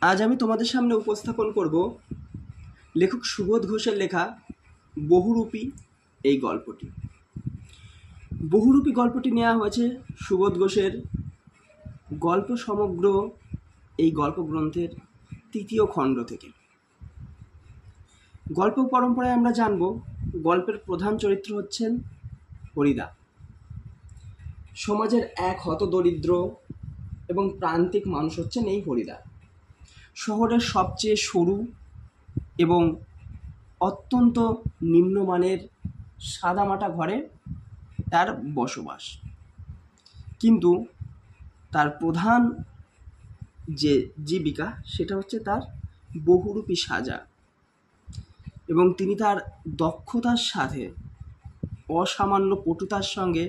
আজ আমি তোমাদের সামনে উপস্থাপন করব লেখক সুবোধ ঘোষের লেখা বহুরূপী এই গল্পটি। বহুরূপী গল্পটি নেওয়া হয়েছে সুবোধ ঘোষের গল্প সমগ্র এই গল্প গ্রন্থের ৩য় খণ্ড থেকে। গল্প পরম্পরায় আমরা জানব গল্পের প্রধান চরিত্র হচ্ছেন হরিদা। সমাজের এক হতদরিদ্র এবং প্রান্তিক মানুষ হচ্ছেন এই হরিদা। শহরের সবচেয়ে সরু এবং অত্যন্ত নিম্নমানের সাদামাটা ঘরে তার বসবাস, কিন্তু তার প্রধান যে জীবিকা সেটা হচ্ছে তার বহুরূপী সাজা, এবং তিনি তার দক্ষতার সাথে অসামান্য পটুতার সঙ্গে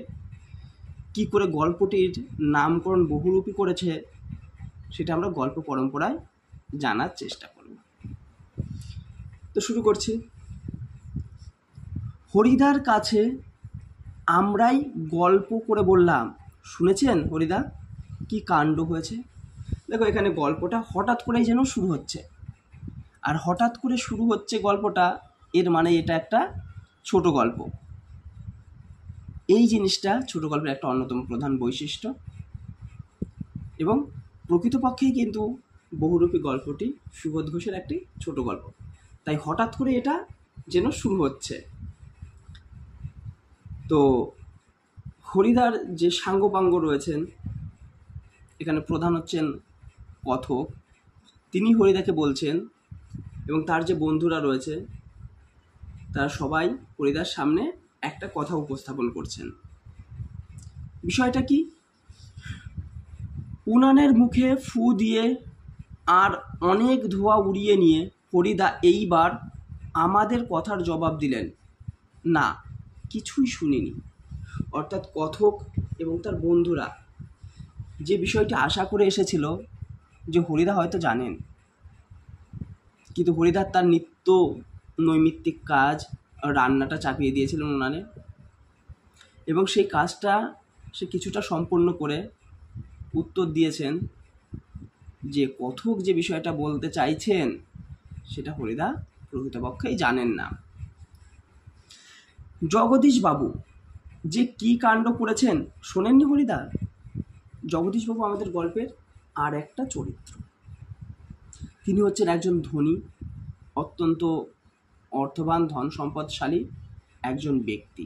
কি করে গল্পটির নামকরণ বহুরূপী করেছে সেটা আমরা গল্প পরম্পরায় জানার চেষ্টা করব। তো শুরু করছি। হরিদার কাছে আমরাই গল্প করে বললাম, শুনেছেন হরিদা কি কাণ্ড হয়েছে? দেখো, এখানে গল্পটা হঠাৎ করেই যেন শুরু হচ্ছে, আর হঠাৎ করে শুরু হচ্ছে গল্পটা, এর মানে এটা একটা ছোট গল্প। এই জিনিসটা ছোট গল্পের একটা অন্যতম প্রধান বৈশিষ্ট্য, এবং প্রকৃতপক্ষেই কিন্তু বহুরূপী গল্পটি সুবোধ ঘোষের একটি ছোট গল্প, তাই হঠাৎ করে এটা যেন শুরু হচ্ছে। তো হরিদার যে সাঙ্গপাঙ্গ রয়েছেন, এখানে প্রধান হচ্ছেন কথক, তিনি হরিদাকে বলছেন, এবং তার যে বন্ধুরা রয়েছে তারা সবাই হরিদার সামনে একটা কথা উপস্থাপন করছেন। বিষয়টা কি? উনানের মুখে ফু দিয়ে আর অনেক ধোঁয়া উড়িয়ে নিয়ে হরিদা এইবার আমাদের কথার জবাব দিলেন, না কিছুই শুনিনি। অর্থাৎ কথক এবং তার বন্ধুরা যে বিষয়টি আশা করে এসেছিল যে হরিদা হয়তো জানেন, কিন্তু হরিদার তার নিত্য নৈমিত্তিক কাজ রান্নাটা চাপিয়ে দিয়েছিলেন উনানে, এবং সেই কাজটা সে কিছুটা সম্পন্ন করে উত্তর দিয়েছেন যে কথক যে বিষয়টা বলতে চাইছেন সেটা হরিদা প্রকৃতপক্ষেই জানেন না। জগদীশ বাবু যে কি কাণ্ড করেছেন শোনেননি হরিদা? জগদীশ বাবু আমাদের গল্পের আর একটা চরিত্র। তিনি হচ্ছেন একজন ধনী, অত্যন্ত অর্থবান, ধন সম্পদশালী একজন ব্যক্তি।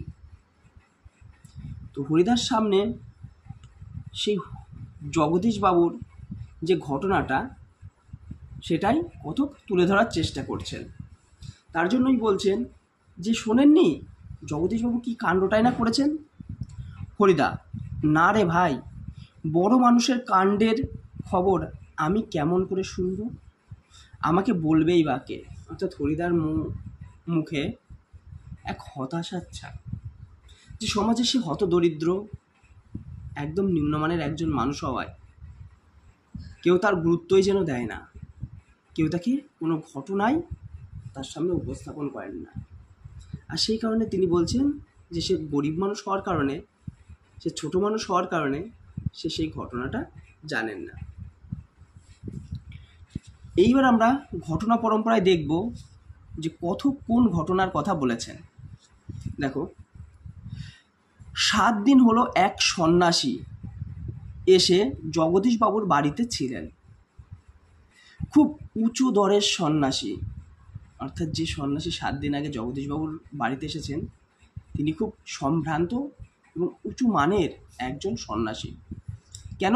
তো হরিদার সামনে সেই জগদীশ বাবুর যে ঘটনাটা সেটাই কথক তুলে ধরার চেষ্টা করছেন। তার জন্যই বলছেন যে শোনেননি জগদীশবাবু কি কাণ্ডটাই না করেছেন? হরিদা, না রে ভাই, বড় মানুষের কাণ্ডের খবর আমি কেমন করে শুনব? আমাকে বলবেই বা কে? অর্থাৎ হরিদার মুখে এক হতাশার ছাপ, যে সমাজে সে হতদরিদ্র, একদম নিম্নমানের একজন মানুষ হওয়ায় কেউ তার গুরুত্বই যেন দেয় না, কেউ তাকে কোনো ঘটনাই তার সামনে উপস্থাপন করেন না। আর সেই কারণে তিনি বলছেন যে সে গরিব মানুষ হওয়ার কারণে, সে ছোট মানুষ হওয়ার কারণে সে সেই ঘটনাটা জানেন না। এইবার আমরা ঘটনা পরম্পরায় দেখব যে কথক কোন ঘটনার কথা বলেছেন। দেখো, 7 দিন হলো এক সন্ন্যাসী এসে জগদীশ বাবুর বাড়িতে ছিলেন। খুব উঁচু দরের সন্ন্যাসী, অর্থাৎ যে সন্ন্যাসী 7 দিন আগে জগদীশ বাবুর বাড়িতে এসেছেন তিনি খুব সম্ভ্রান্ত এবং উঁচু মানের একজন সন্ন্যাসী। কেন?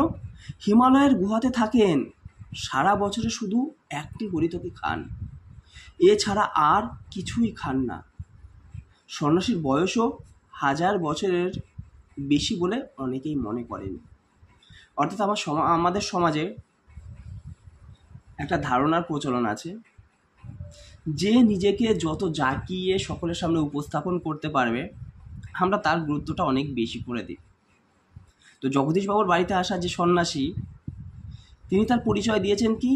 হিমালয়ের গুহাতে থাকেন, সারা বছরে শুধু একটি হরিতকি খান, এছাড়া আর কিছুই খান না। সন্ন্যাসীর বয়সও 1000 বছরের বেশি বলে অনেকেই মনে করেন। অর্থাৎ আমাদের সমাজে একটা ধারণার প্রচলন আছে যে নিজেকে যত জাঁকিয়ে সকলের সামনে উপস্থাপন করতে পারবে আমরা তার গুরুত্বটা অনেক বেশি করে দিই। তো জগদীশ বাবুর বাড়িতে আসা যে সন্ন্যাসী, তিনি তার পরিচয় দিয়েছেন কি?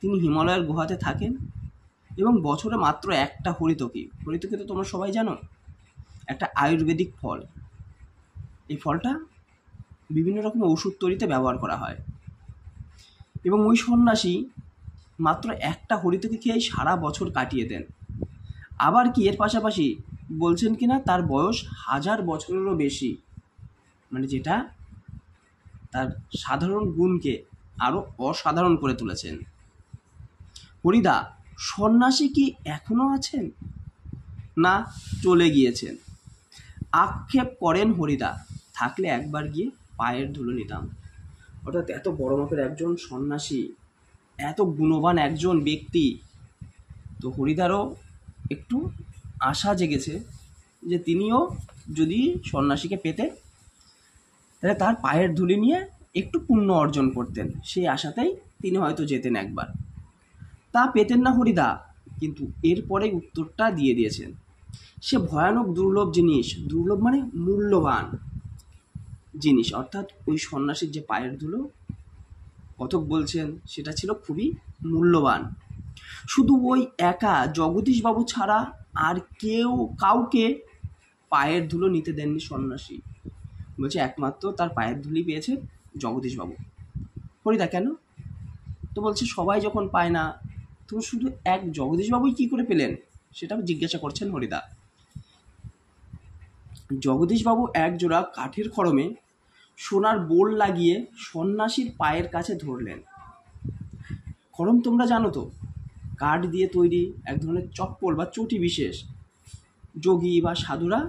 তিনি হিমালয়ের গুহাতে থাকেন এবং বছরে মাত্র একটা হরিতকি। হরিতকি তো তোমরা সবাই জানো, একটা আয়ুর্বেদিক ফল। এই ফলটা বিভিন্ন রকম ওষুধ তৈরিতে ব্যবহার করা হয়, এবং ওই সন্ন্যাসী মাত্র একটা হরিতকি খেয়েই সারা বছর কাটিয়ে দেন। আবার কি এর পাশাপাশি বলছেন কিনা তার বয়স 1000 বছরেরও বেশি, মানে যেটা তার সাধারণ গুণকে আরও অসাধারণ করে তুলেছেন। হরিদা, সন্ন্যাসী কি এখনো আছেন? না, চলে গিয়েছেন। আক্ষেপ করেন হরিদা, থাকলে একবার গিয়ে পায়ের ধুলো নিতাম। অর্থাৎ এত বড় মাপের একজন সন্ন্যাসী, এত গুণবান একজন ব্যক্তি, তো হরিদারও একটু আশা জেগেছে যে তিনিও যদি সন্ন্যাসীকে পেতে তাহলে তার পায়ের ধুলি নিয়ে একটু পুণ্য অর্জন করতেন। সেই আশাতেই তিনি হয়তো যেতেন একবার। তা পেতেন না হরিদা, কিন্তু এরপরে উত্তরটা দিয়ে দিয়েছেন। সে ভয়ানক দুর্লভ জিনিস, দুর্লভ মানে মূল্যবান জিনিস, অর্থাৎ ওই সন্ন্যাসীর যে পায়ের ধুলো কথক বলছেন সেটা ছিল খুবই মূল্যবান। শুধু ওই একা জগদীশবাবু ছাড়া আর কাউকে পায়ের ধুলো নিতে দেননি সন্ন্যাসী। বলছে একমাত্র তার পায়ের ধুলি পেয়েছে জগদীশবাবু। হরিদা, কেন? তো বলছে সবাই যখন পায় না, তো শুধু এক জগদীশবাবুই কী করে পেলেন, সেটা জিজ্ঞাসা করছেন হরিদা। জগদীশবাবু একজোড়া কাঠের খড়মে সোনার বোল লাগিয়ে সন্ন্যাসীর পায়ের কাছে ধরলেন। খড়ম তোমরা জানো তো, কাঠ দিয়ে তৈরি এক ধরনের চপ্পল বা চটি বিশেষ। যোগী বা সাধুরা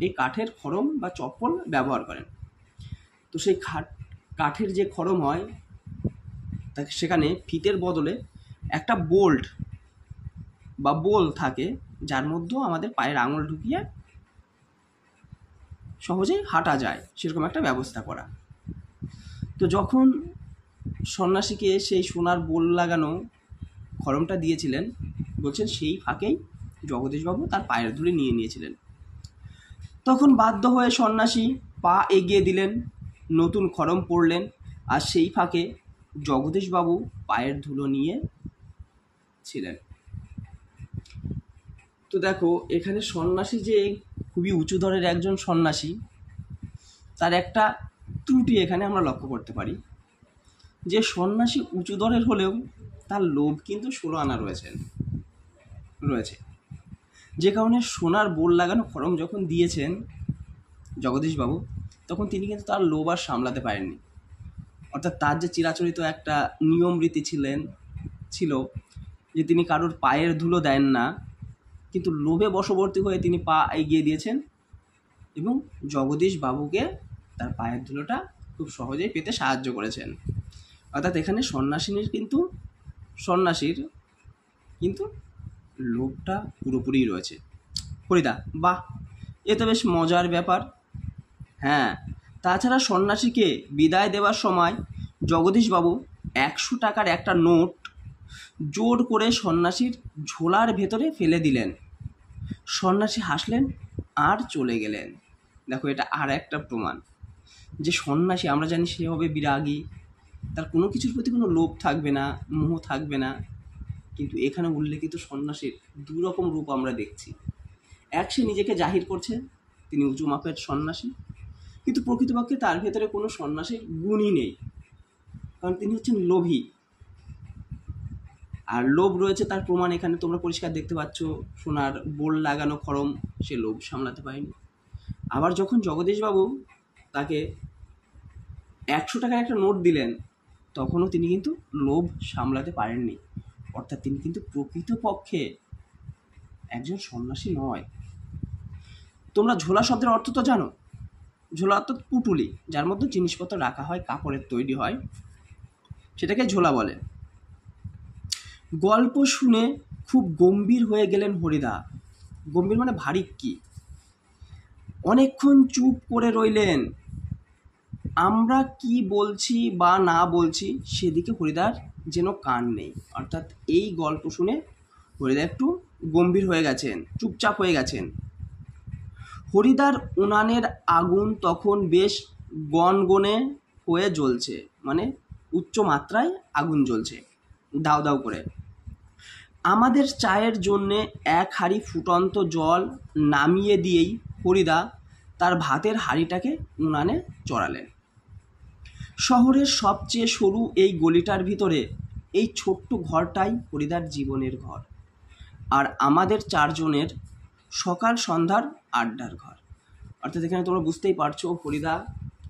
এই কাঠের খড়ম বা চপ্পল ব্যবহার করেন। তো সেই কাঠের যে খড়ম হয়, তাকে সেখানে ফিতের বদলে একটা বোল্ট বা বোল থাকে, যার মধ্যেও আমাদের পায়ের আঙুল ঢুকিয়ে সহজেই হাঁটা যায়, সেরকম একটা ব্যবস্থা করা। তো যখন সন্ন্যাসীকে সেই সোনার বোল লাগানো খড়মটা দিয়েছিলেন, বলছেন সেই ফাঁকেই জগদীশবাবু তার পায়ের ধুলি নিয়ে নিয়েছিলেন। তখন বাধ্য হয়ে সন্ন্যাসী পা এগিয়ে দিলেন, নতুন খড়ম পরলেন, আর সেই ফাঁকে জগদীশবাবু পায়ের ধুলো নিয়ে ছিলেন। তো দেখো, এখানে সন্ন্যাসী যে খুবই উঁচু দরের একজন সন্ন্যাসী, তার একটা ত্রুটি এখানে আমরা লক্ষ্য করতে পারি, যে সন্ন্যাসী উঁচু দরের হলেও তার লোভ কিন্তু 16 আনা রয়েছে, যে কারণে সোনার বোল লাগানো খড়ম যখন দিয়েছেন জগদীশবাবু, তখন তিনি কিন্তু তার লোভ আর সামলাতে পারেননি। অর্থাৎ তার যে চিরাচরিত একটা নিয়ম রীতি ছিল যে তিনি কারোর পায়ের ধুলো দেন না, কিন্তু লোভে বশবর্তী হয়ে তিনি পা এগিয়ে দিয়েছেন এবং জগদীশবাবুকে তার পায়ের ধুলোটা খুব সহজেই পেতে সাহায্য করেছেন। অর্থাৎ এখানে সন্ন্যাসীর কিন্তু লোভটা পুরোপুরি রয়েছে। হরিদা, বাহ, এ তো বেশ মজার ব্যাপার। হ্যাঁ, তাছাড়া সন্ন্যাসীকে বিদায় দেওয়ার সময় জগদীশবাবু 100 টাকার একটা নোট জোর করে সন্ন্যাসীর ঝোলার ভেতরে ফেলে দিলেন। সন্ন্যাসী হাসলেন আর চলে গেলেন। দেখো, এটা আর একটা প্রমাণ যে সন্ন্যাসী, আমরা জানি সে হবে বিরাগী, তার কোনো কিছুর প্রতি কোনো লোভ থাকবে না, মোহ থাকবে না, কিন্তু এখানে উল্লেখিত সন্ন্যাসীর দুরকম রূপ আমরা দেখছি। এক, সে নিজেকে জাহির করছে তিনি উঁচু মাপের সন্ন্যাসী, কিন্তু প্রকৃতপক্ষে তার ভেতরে কোনো সন্ন্যাসীর গুণই নেই, কারণ তিনি হচ্ছেন লোভী। আর লোভ রয়েছে তার প্রমাণ এখানে তোমরা পরিষ্কার দেখতে পাচ্ছ, সোনার বোল লাগানো খড়ম, সে লোভ সামলাতে পারেনি। আবার যখন জগদীশবাবু তাকে 100 টাকার একটা নোট দিলেন, তখনও তিনি কিন্তু লোভ সামলাতে পারেননি। অর্থাৎ তিনি কিন্তু প্রকৃতপক্ষে একজন সন্ন্যাসী নয়। তোমরা ঝোলা শব্দের অর্থ তো জানো। ঝোলা অর্থাৎ পুটুলি, যার মধ্যে জিনিসপত্র রাখা হয়, কাপড়ের তৈরি হয়, সেটাকে ঝোলা বলে। গল্প শুনে খুব গম্ভীর হয়ে গেলেন হরিদা। গম্ভীর মানে ভারী কি। অনেকক্ষণ চুপ করে রইলেন। আমরা কি বলছি বা না বলছি সেদিকে হরিদার যেন কান নেই। অর্থাৎ এই গল্প শুনে হরিদা একটু গম্ভীর হয়ে গেছেন, চুপচাপ হয়ে গেছেন। হরিদার উনানের আগুন তখন বেশ গনগনে হয়ে জ্বলছে, মানে উচ্চ মাত্রায় আগুন জ্বলছে, দাউ দাউ করে। আমাদের চায়ের জন্যে 1 হাঁড়ি ফুটন্ত জল নামিয়ে দিয়েই হরিদা তার ভাতের হাঁড়িটাকে উনানে চড়ালেন। শহরের সবচেয়ে সরু এই গলিটার ভিতরে এই ছোট্ট ঘরটাই হরিদার জীবনের ঘর, আর আমাদের চারজনের সকাল সন্ধ্যার আড্ডার ঘর। অর্থাৎ এখানে তোমরা বুঝতেই পারছো হরিদা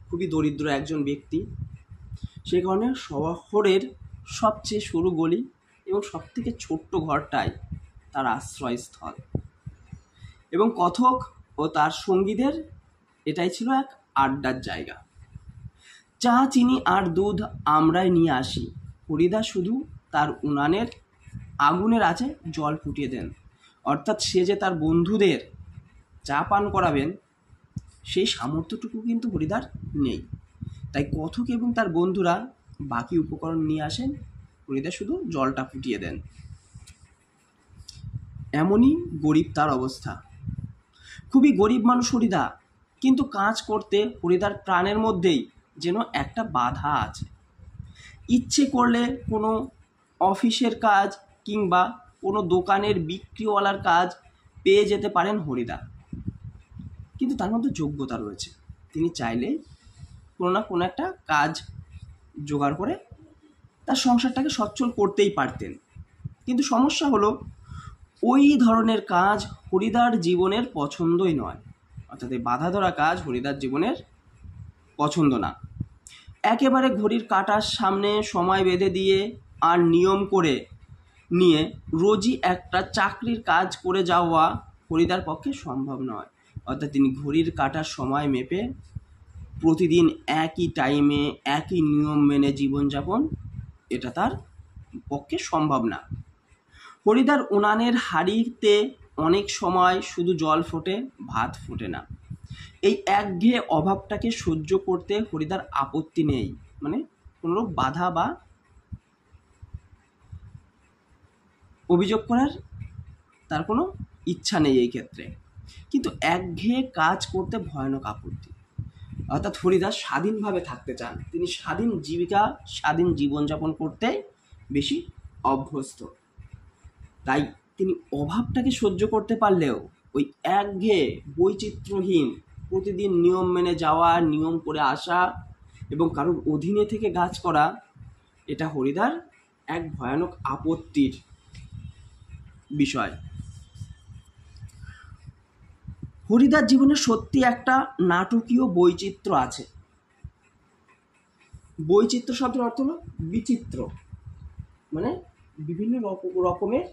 খুবই দরিদ্র একজন ব্যক্তি, সেই কারণে শহরের সবচেয়ে সরু গলি এবং সবথেকে ছোট্ট ঘরটাই তার আশ্রয়স্থল। এবং কথক ও তার সঙ্গীদের এটাই ছিল এক আড্ডার জায়গা। চা, চিনি আর দুধ আমরাই নিয়ে আসি, হরিদা শুধু তার উনানের আগুনের আছে জল ফুটিয়ে দেন। অর্থাৎ সে যে তার বন্ধুদের চা পান করাবেন সেই সামর্থ্যটুকু কিন্তু হরিদার নেই, তাই কথক এবং তার বন্ধুরা বাকি উপকরণ নিয়ে আসেন, হরিদা শুধু জলটা ফুটিয়ে দেন। এমনই গরিব তার অবস্থা, খুবই গরিব মানুষ হরিদা, কিন্তু কাজ করতে হরিদার প্রাণের মধ্যেই যেন একটা বাধা আছে। ইচ্ছে করলে কোনো অফিসের কাজ কিংবা কোনো দোকানের বিক্রিওয়ালার কাজ পেয়ে যেতে পারেন হরিদা, কিন্তু তার মধ্যে যোগ্যতা রয়েছে, তিনি চাইলে কোনো না কোনো একটা কাজ জোগাড় করে তার সংসারটাকে সচ্ছল করতেই পারতেন। কিন্তু সমস্যা হলো ওই ধরনের কাজ হরিদার জীবনের পছন্দই নয়, অর্থাৎ এই বাধা ধরা কাজ হরিদার জীবনের পছন্দ না। একেবারে ঘড়ির কাঁটার সামনে সময় বেঁধে দিয়ে আর নিয়ম করে নিয়ে রোজই একটা চাকরির কাজ করে যাওয়া হরিদার পক্ষে সম্ভব নয়। অর্থাৎ তিনি ঘড়ির কাঁটার সময় মেপে প্রতিদিন একই টাইমে একই নিয়ম মেনে জীবনযাপন, এটা তার পক্ষে সম্ভব না। হরিদার উনানের হাঁড়িতে অনেক সময় শুধু জল ফোটে, ভাত ফোটে না। এই একঘেয়ে অভাবটাকে সহ্য করতে হরিদার আপত্তি নেই, মানে কোনো বাধা বা অভিযোগ করার তার কোনো ইচ্ছা নেই এই ক্ষেত্রে, কিন্তু একঘেয়ে কাজ করতে ভয়ানক আপত্তি। অর্থাৎ হরিদা স্বাধীনভাবে থাকতে চান, তিনি স্বাধীন জীবিকা স্বাধীন জীবনযাপন করতে বেশি অভ্যস্ত, তাই তিনি অভাবটাকে সহ্য করতে পারলেও ওই একঘেয়ে বৈচিত্র্যহীন প্রতিদিন নিয়ম মেনে যাওয়া, নিয়ম করে আসা এবং কারোর অধীনে থেকে কাজ করা, এটা হরিদার এক ভয়ানক আপত্তির বিষয়। হরিদার জীবনে সত্যি একটা নাটকীয় বৈচিত্র্য আছে। বৈচিত্র্য শব্দের অর্থ হলো বিচিত্র, মানে বিভিন্ন রকমের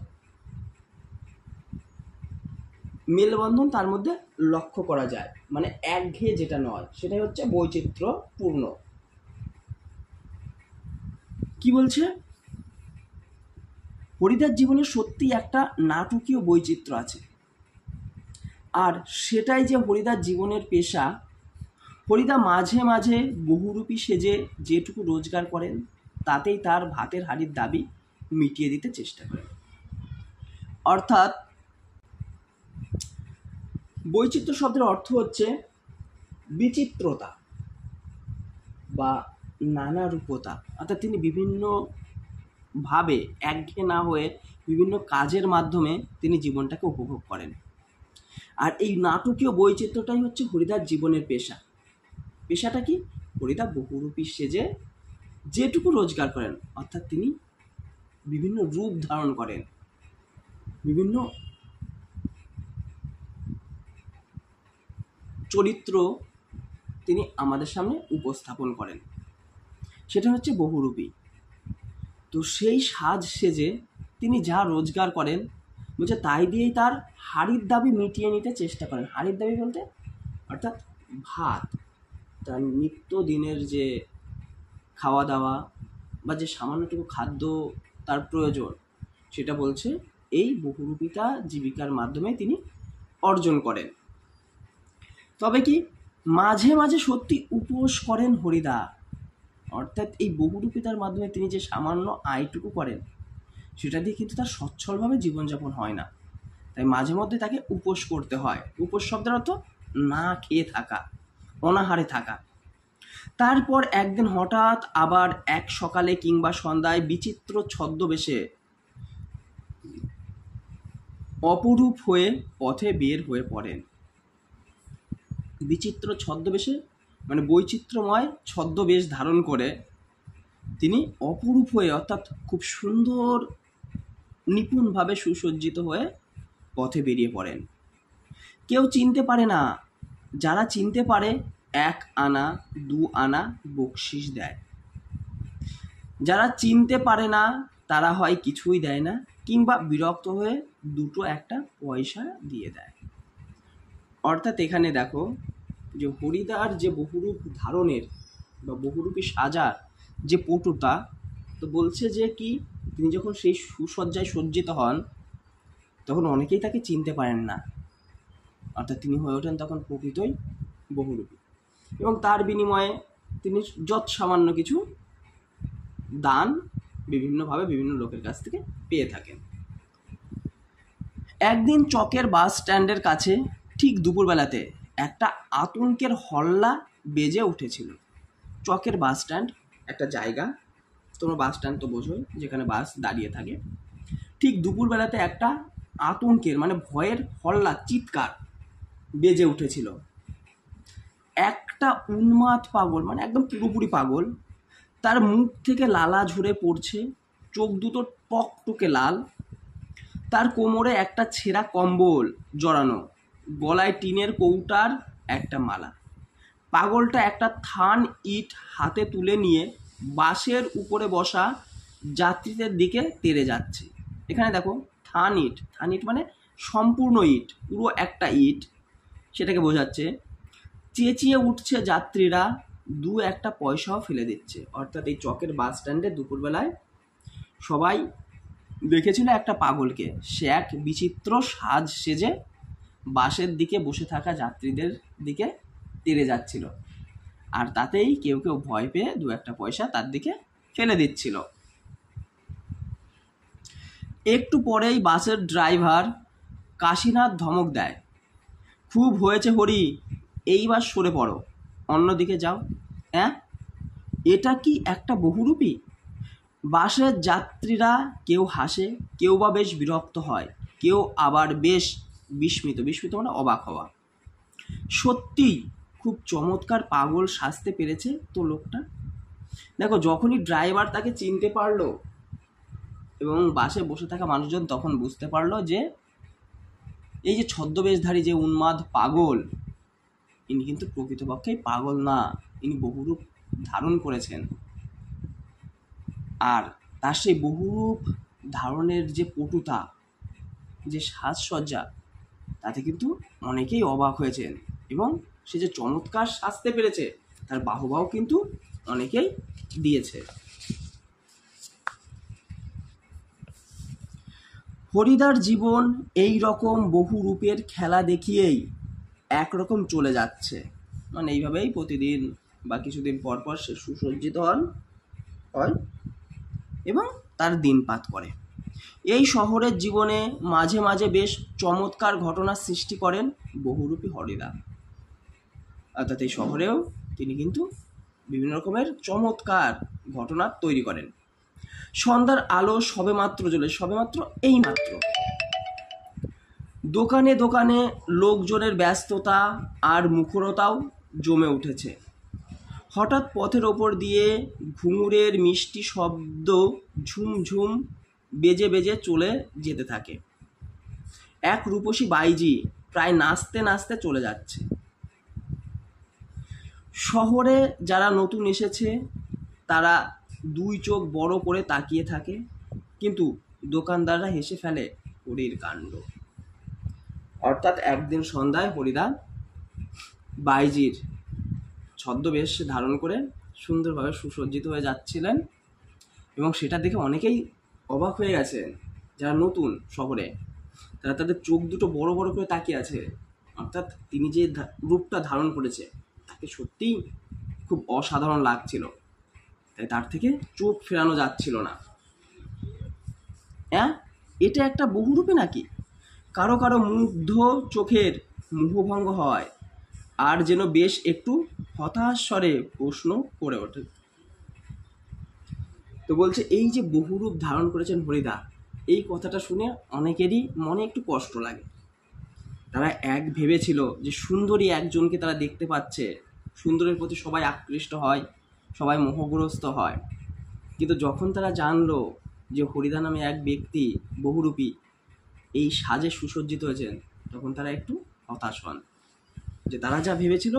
মেলবন্ধন তার মধ্যে লক্ষ্য করা যায়, মানে একঘেয়ে যেটা নয় সেটাই হচ্ছে বৈচিত্র্যপূর্ণ। কি বলছে? হরিদার জীবনে সত্যি একটা নাটকীয় বৈচিত্র্য আছে, আর সেটাই যে হরিদার জীবনের পেশা। হরিদা মাঝে মাঝে বহুরূপী সেজে যেটুকু রোজগার করেন তাতেই তার ভাতের হাঁড়ির দাবি মিটিয়ে দিতে চেষ্টা করেন। অর্থাৎ বৈচিত্র্য শব্দের অর্থ হচ্ছে বিচিত্রতা বা নানারূপতা। অর্থাৎ তিনি বিভিন্নভাবে একঘেয়ে না হয়ে বিভিন্ন কাজের মাধ্যমে তিনি জীবনটাকে উপভোগ করেন। আর এই নাটকীয় বৈচিত্র্যটাই হচ্ছে হরিদার জীবনের পেশা। পেশাটা কি? হরিদা বহুরূপী সেজে যেটুকু রোজগার করেন, অর্থাৎ তিনি বিভিন্ন রূপ ধারণ করেন, বিভিন্ন চরিত্র তিনি আমাদের সামনে উপস্থাপন করেন, সেটা হচ্ছে বহুরূপী। তো সেই সাজ সেজে তিনি যা রোজগার করেন বলছে তাই দিয়েই তার হাঁড়ির দাবি মিটিয়ে নিতে চেষ্টা করেন। হাঁড়ির দাবি বলতে অর্থাৎ ভাত, তার নিত্য দিনের যে খাওয়া দাওয়া বা যে সামান্যটুকু খাদ্য তার প্রয়োজন, সেটা বলছে এই বহুরূপিতা জীবিকার মাধ্যমে তিনি অর্জন করেন। তবে কি মাঝে মাঝে সত্যি উপোস করেন হরিদা, অর্থাৎ এই বহুরূপিতার মাধ্যমে তিনি যে সামান্য আয়টুকু করেন সেটা দিয়ে কিন্তু তার সচ্ছলভাবে জীবনযাপন হয় না, তাই মাঝে মধ্যে তাকে উপোস করতে হয়। উপোস শব্দের অর্থ না খেয়ে থাকা, অনাহারে থাকা। তারপর একদিন হঠাৎ আবার এক সকালে কিংবা সন্ধ্যায় বিচিত্র ছদ্মবেশে অপরূপ হয়ে পথে বের হয়ে পড়েন। বিচিত্র ছদ্মবেশে মানে বৈচিত্র্যময় ছদ্মবেশ ধারণ করে তিনি অপরূপ হয়ে অর্থাৎ খুব সুন্দর নিপুণভাবে সুসজ্জিত হয়ে পথে বেরিয়ে পড়েন। কেউ চিনতে পারে না, যারা চিনতে পারে 1 আনা 2 আনা বকশিশ দেয়, যারা চিনতে পারে না তারা হয় কিছুই দেয় না কিংবা বিরক্ত হয়ে 2-1 পয়সা দিয়ে দেয়। অর্থাৎ এখানে দেখো যে হরিদার যে বহুরূপ ধারণের বা বহুরূপী সাজার যে পটুতা, তো বলছে যে কি তিনি যখন সেই সুসজ্জায় সজ্জিত হন তখন অনেকেই তাকে চিনতে পারেন না, অর্থাৎ তিনি হয়ে ওঠেন তখন প্রকৃতই বহুরূপী, এবং তার বিনিময়ে তিনি যৎ সামান্য কিছু দান বিভিন্নভাবে বিভিন্ন লোকের কাছ থেকে পেয়ে থাকেন। একদিন চকের বাস স্ট্যান্ডের কাছে ঠিক দুপুরবেলাতে একটা আতঙ্কের হল্লা বেজে উঠেছিল। চকের বাস স্ট্যান্ড একটা জায়গা, তোমরা বাস স্ট্যান্ড তো বোঝোই, যেখানে বাস দাঁড়িয়ে থাকে। ঠিক দুপুরবেলাতে একটা আতঙ্কের মানে ভয়ের হল্লা, চিৎকার বেজে উঠেছিল। একটা উন্মাদ পাগল, মানে একদম পুরোপুরি পাগল, তার মুখ থেকে লালা ঝরে পড়ছে, চোখ দুটো টকটকে লাল, তার কোমরে একটা ছেঁড়া কম্বল জড়ানো, গলায় টিনের কৌটার একটা মালা। পাগলটা একটা থান ইট হাতে তুলে নিয়ে বাসের উপরে বসা যাত্রীদের দিকে তেড়ে যাচ্ছে। এখানে দেখো থান ইট মানে সম্পূর্ণ ইট, পুরো একটা ইট, সেটাকে বোঝাচ্ছে। চেঁচিয়ে উঠছে যাত্রীরা, 2-1 পয়সাও ফেলে দিচ্ছে। অর্থাৎ এই চকের বাস স্ট্যান্ডে দুপুরবেলায় সবাই দেখেছিল একটা পাগলকে, সে এক বিচিত্র সাজ সেজে বাসের দিকে বসে থাকা যাত্রীদের দিকে তেড়ে যাচ্ছিল, আর তাতেই কেউ কেউ ভয় পেয়ে 2-1 পয়সা তার দিকে ফেলে দিচ্ছিল। একটু পরেই বাসের ড্রাইভার কাশীনাথ ধমক দেয়, খুব হয়েছে হরি, এইবার সরে পড়ো, অন্যদিকে যাও। হ্যাঁ, এটা কি একটা বহুরূপী? বাসের যাত্রীরা কেউ হাসে, কেউ বা বেশ বিরক্ত হয়, কেউ আবার বেশ বিস্মিত মানে অবাক হওয়া। সত্যিই খুব চমৎকার পাগল সাজতে পেরেছে তো লোকটা। দেখো যখনই ড্রাইভার তাকে চিনতে পারলো এবং বাসে বসে থাকা মানুষজন তখন বুঝতে পারলো যে এই যে ছদ্মবেশধারী যে উন্মাদ পাগল, ইনি কিন্তু প্রকৃতপক্ষেই পাগল না, ইনি বহুরূপ ধারণ করেছেন। আর তার সেই বহুরূপ ধারণের যে পটুতা, যে সাজসজ্জা, তাতে কিন্তু অনেকেই অবাক হয়েছেন, এবং সে যে চমৎকার সাজতে পেরেছে তার বাহবাও কিন্তু অনেকেই দিয়েছে। হরিদার জীবন এই রকম বহু রূপের খেলা দেখিয়েই একরকম চলে যাচ্ছে, মানে এইভাবেই প্রতিদিন বা কিছুদিন পর পর সে সুসজ্জিত হয় এবং তার দিনপাত করে। এই শহরের জীবনে মাঝে মাঝে বেশ চমৎকার ঘটনার সৃষ্টি করেন বহুরূপী হরিদা। অর্থাৎ এই শহরেও তিনি কিন্তু বিভিন্ন রকমের চমৎকার ঘটনা তৈরি করেন। সন্ধ্যার আলো সবেমাত্র জ্বলে, সবেমাত্র এইমাত্র দোকানে দোকানে লোকজনের ব্যস্ততা আর মুখরতাও জমে উঠেছে। হঠাৎ পথের ওপর দিয়ে ঘুঙুরের মিষ্টি শব্দ ঝুমঝুম বেজে বেজে চলে যেতে থাকে। এক রূপসী বাইজি প্রায় নাচতে নাচতে চলে যাচ্ছে। শহরে যারা নতুন এসেছে তারা 2 চোখ বড় করে তাকিয়ে থাকে, কিন্তু দোকানদাররা হেসে ফেলে হরির কাণ্ড। অর্থাৎ একদিন সন্ধ্যায় হরিদা বাইজির ছদ্মবেশ ধারণ করে সুন্দরভাবে সুসজ্জিত হয়ে যাচ্ছিলেন, এবং সেটা দেখে অনেকেই অবাক হয়ে গেছেন। যারা নতুন শহরে, তারা তাদের চোখ দুটো বড় বড় করে তাকিয়ে আছে। অর্থাৎ তিনি যে রূপটা ধারণ করেছে তাকে সত্যিই খুব অসাধারণ লাগছিল, তাই তার থেকে চোখ ফেরানো যাচ্ছিল না। হ্যাঁ, এটা একটা বহুরূপী নাকি? কারো কারো মুগ্ধ চোখের মোহভঙ্গ হয়, আর যেন বেশ একটু হতাশ স্বরে প্রশ্ন করে ওঠে। তো বলছে এই যে বহুরূপ ধারণ করেছেন হরিদা, এই কথাটা শুনে অনেকেরই মনে একটু কষ্ট লাগে। তারা এক ভেবেছিল যে সুন্দরী একজনকে তারা দেখতে পাচ্ছে, সুন্দরের প্রতি সবাই আকৃষ্ট হয়, সবাই মোহগ্রস্ত হয়, কিন্তু যখন তারা জানলো যে হরিদা নামে এক ব্যক্তি বহুরূপী এই সাজে সুসজ্জিত হয়েছেন, তখন তারা একটু হতাশ হন যে তারা যা ভেবেছিল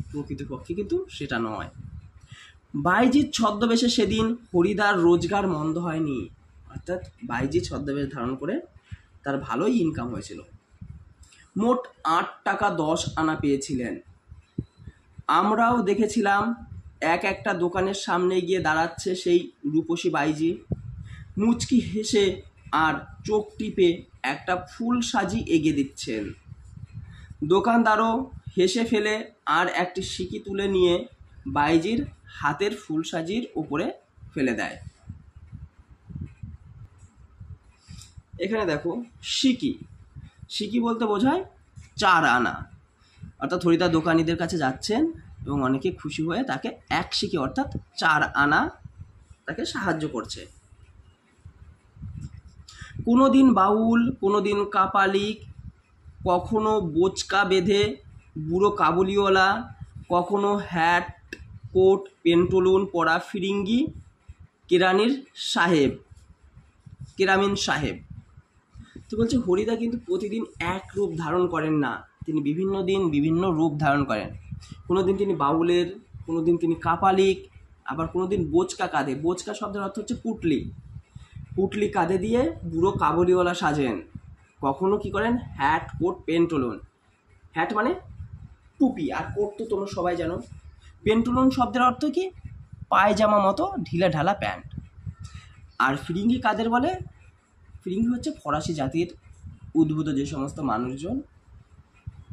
প্রকৃতপক্ষে কিন্তু সেটা নয়। বাইজিৎ ছদ্মবেশে সেদিন হরিদার রোজগার মন্দ হয়নি, অর্থাৎ বাইজিৎ ছদ্মবেশ ধারণ করে তার ভালোই ইনকাম হয়েছিল। মোট 8 টাকা 10 আনা পেয়েছিলেন। আমরাও দেখেছিলাম একটা দোকানের সামনে গিয়ে দাঁড়াচ্ছে সেই রূপসী বাইজি, মুচকি হেসে আর চোখ টিপে একটা ফুল সাজি এগিয়ে দিচ্ছেন। দোকানদারও হেসে ফেলে আর একটি সিকি তুলে নিয়ে বাইজির হাতের ফুল সাজির উপরে ফেলে দেয়। এখানে দেখো সিকি, সিকি বলতে বোঝায় 4 আনা, অর্থাৎ হরিদা দোকানিদের কাছে যাচ্ছেন এবং অনেকে খুশি হয়ে তাকে 1 সিকি অর্থাৎ 4 আনা তাকে সাহায্য করছে। কোনো দিন বাউল, কোনো দিন কাপালিক, কখনো বোচকা বেঁধে বুড়ো কাবুলিওয়ালা, কখনো হ্যাট কোট পেন্টুলুন পরা ফিরিঙ্গি কেরামিন সাহেব। তো বলছে হরিদা কিন্তু প্রতিদিন এক রূপ ধারণ করেন না, তিনি বিভিন্ন দিন বিভিন্ন রূপ ধারণ করেন। কোনো দিন তিনি বাউলের, কোনো দিন তিনি কাপালিক, আবার কোনো দিন বোচকা কাঁধে, বোচকা শব্দের অর্থ হচ্ছে পুটলি কাঁধে দিয়ে বুড়ো কাবুলিওয়ালা সাজেন। কখনো কি করেন হ্যাট কোট পেন্টুলুন, হ্যাট মানে টুপি আর কোট তো তোমরা সবাই জানো। পেন্টুলুন শব্দের অর্থ কি পায়জামা মতো ঢিলা ঢালা প্যান্ট। আর ফিরিঙ্গি কাদের বলে? ফিরিঙ্গি হচ্ছে ফরাসি জাতির উদ্ভূত যে সমস্ত মানুষজন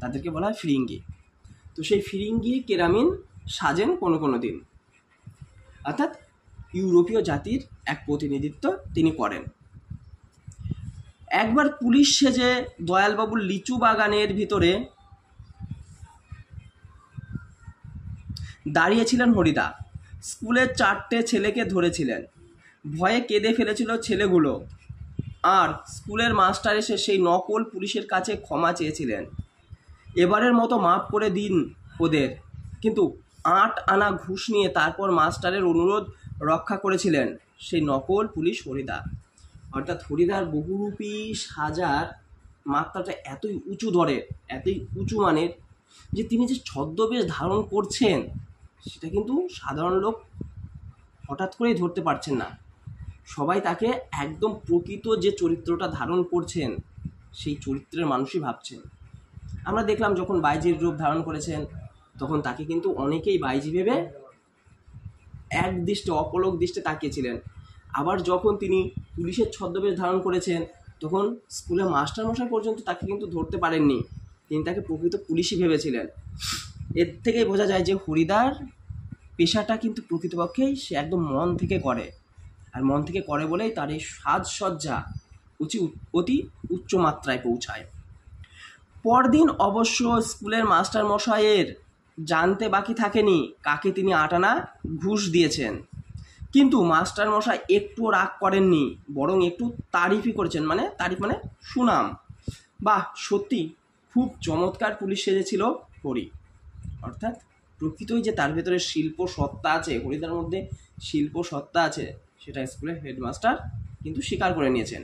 তাদেরকে বলা হয় ফিরিঙ্গি। তো সেই ফিরিঙ্গি কেরামিন সাজেন কোনো দিন, অর্থাৎ ইউরোপীয় জাতির এক প্রতিনিধিত্ব তিনি করেন। একবার পুলিশ সেজে দয়ালবাবুর লিচু বাগানের ভিতরে দাঁড়িয়েছিলেন হরিদা। স্কুলের 4টে ছেলেকে ধরেছিলেন, ভয়ে কেঁদে ফেলেছিল ছেলেগুলো, আর স্কুলের মাস্টার এসে সেই নকল পুলিশের কাছে ক্ষমা চেয়েছিলেন, এবারের মতো মাফ করে দিন ওদের। কিন্তু 8 আনা ঘুষ নিয়ে তারপর মাস্টারের অনুরোধ রক্ষা করেছিলেন সেই নকল পুলিশ হরিদা। অর্থাৎ হরিদার বহুরূপী সাজার মাত্রাটা এতই উঁচু দরের, এতই উঁচু মানের যে তিনি যে ছদ্মবেশ ধারণ করছেন সেটা কিন্তু সাধারণ লোক হঠাৎ করেই ধরতে পারছেন না। সবাই তাকে একদম প্রকৃত যে চরিত্রটা ধারণ করছেন সেই চরিত্রের মানুষই ভাবছেন। আমরা দেখলাম যখন বাইজির রূপ ধারণ করেছেন তখন তাকে কিন্তু অনেকেই বাইজি ভেবে এক দৃষ্টে অপলক দৃষ্টে তাকিয়েছিলেন। আবার যখন তিনি পুলিশের ছদ্মবেশ ধারণ করেছেন তখন স্কুলে মাস্টারমশাই পর্যন্ত তাকে কিন্তু ধরতে পারেননি, তিনি তাকে প্রকৃত পুলিশই ভেবেছিলেন। এর থেকেই বোঝা যায় যে হরিদার পেশাটা কিন্তু প্রকৃতপক্ষেই সে একদম মন থেকে করে, আর মন থেকে করে বলেই তার এই সাজসজ্জা অতি উচ্চ মাত্রায় পৌঁছায়। পরদিন অবশ্য স্কুলের মাস্টারমশাইয়ের জানতে বাকি থাকেনি কাকে তিনি 8 আনা ঘুষ দিয়েছেন, কিন্তু মাস্টারমশাই একটুও রাগ করেননি, বরং একটু তারিফই করেছেন। তারিফ মানে সুনাম, বাহ সত্যি খুব চমৎকার পুলিশ সেজেছিল হরি। অর্থাৎ প্রকৃতই যে তার ভেতরে শিল্প সত্তা আছে, হরিদার মধ্যে শিল্প সত্তা আছে, সেটা স্কুলের হেডমাস্টার কিন্তু স্বীকার করে নিয়েছেন।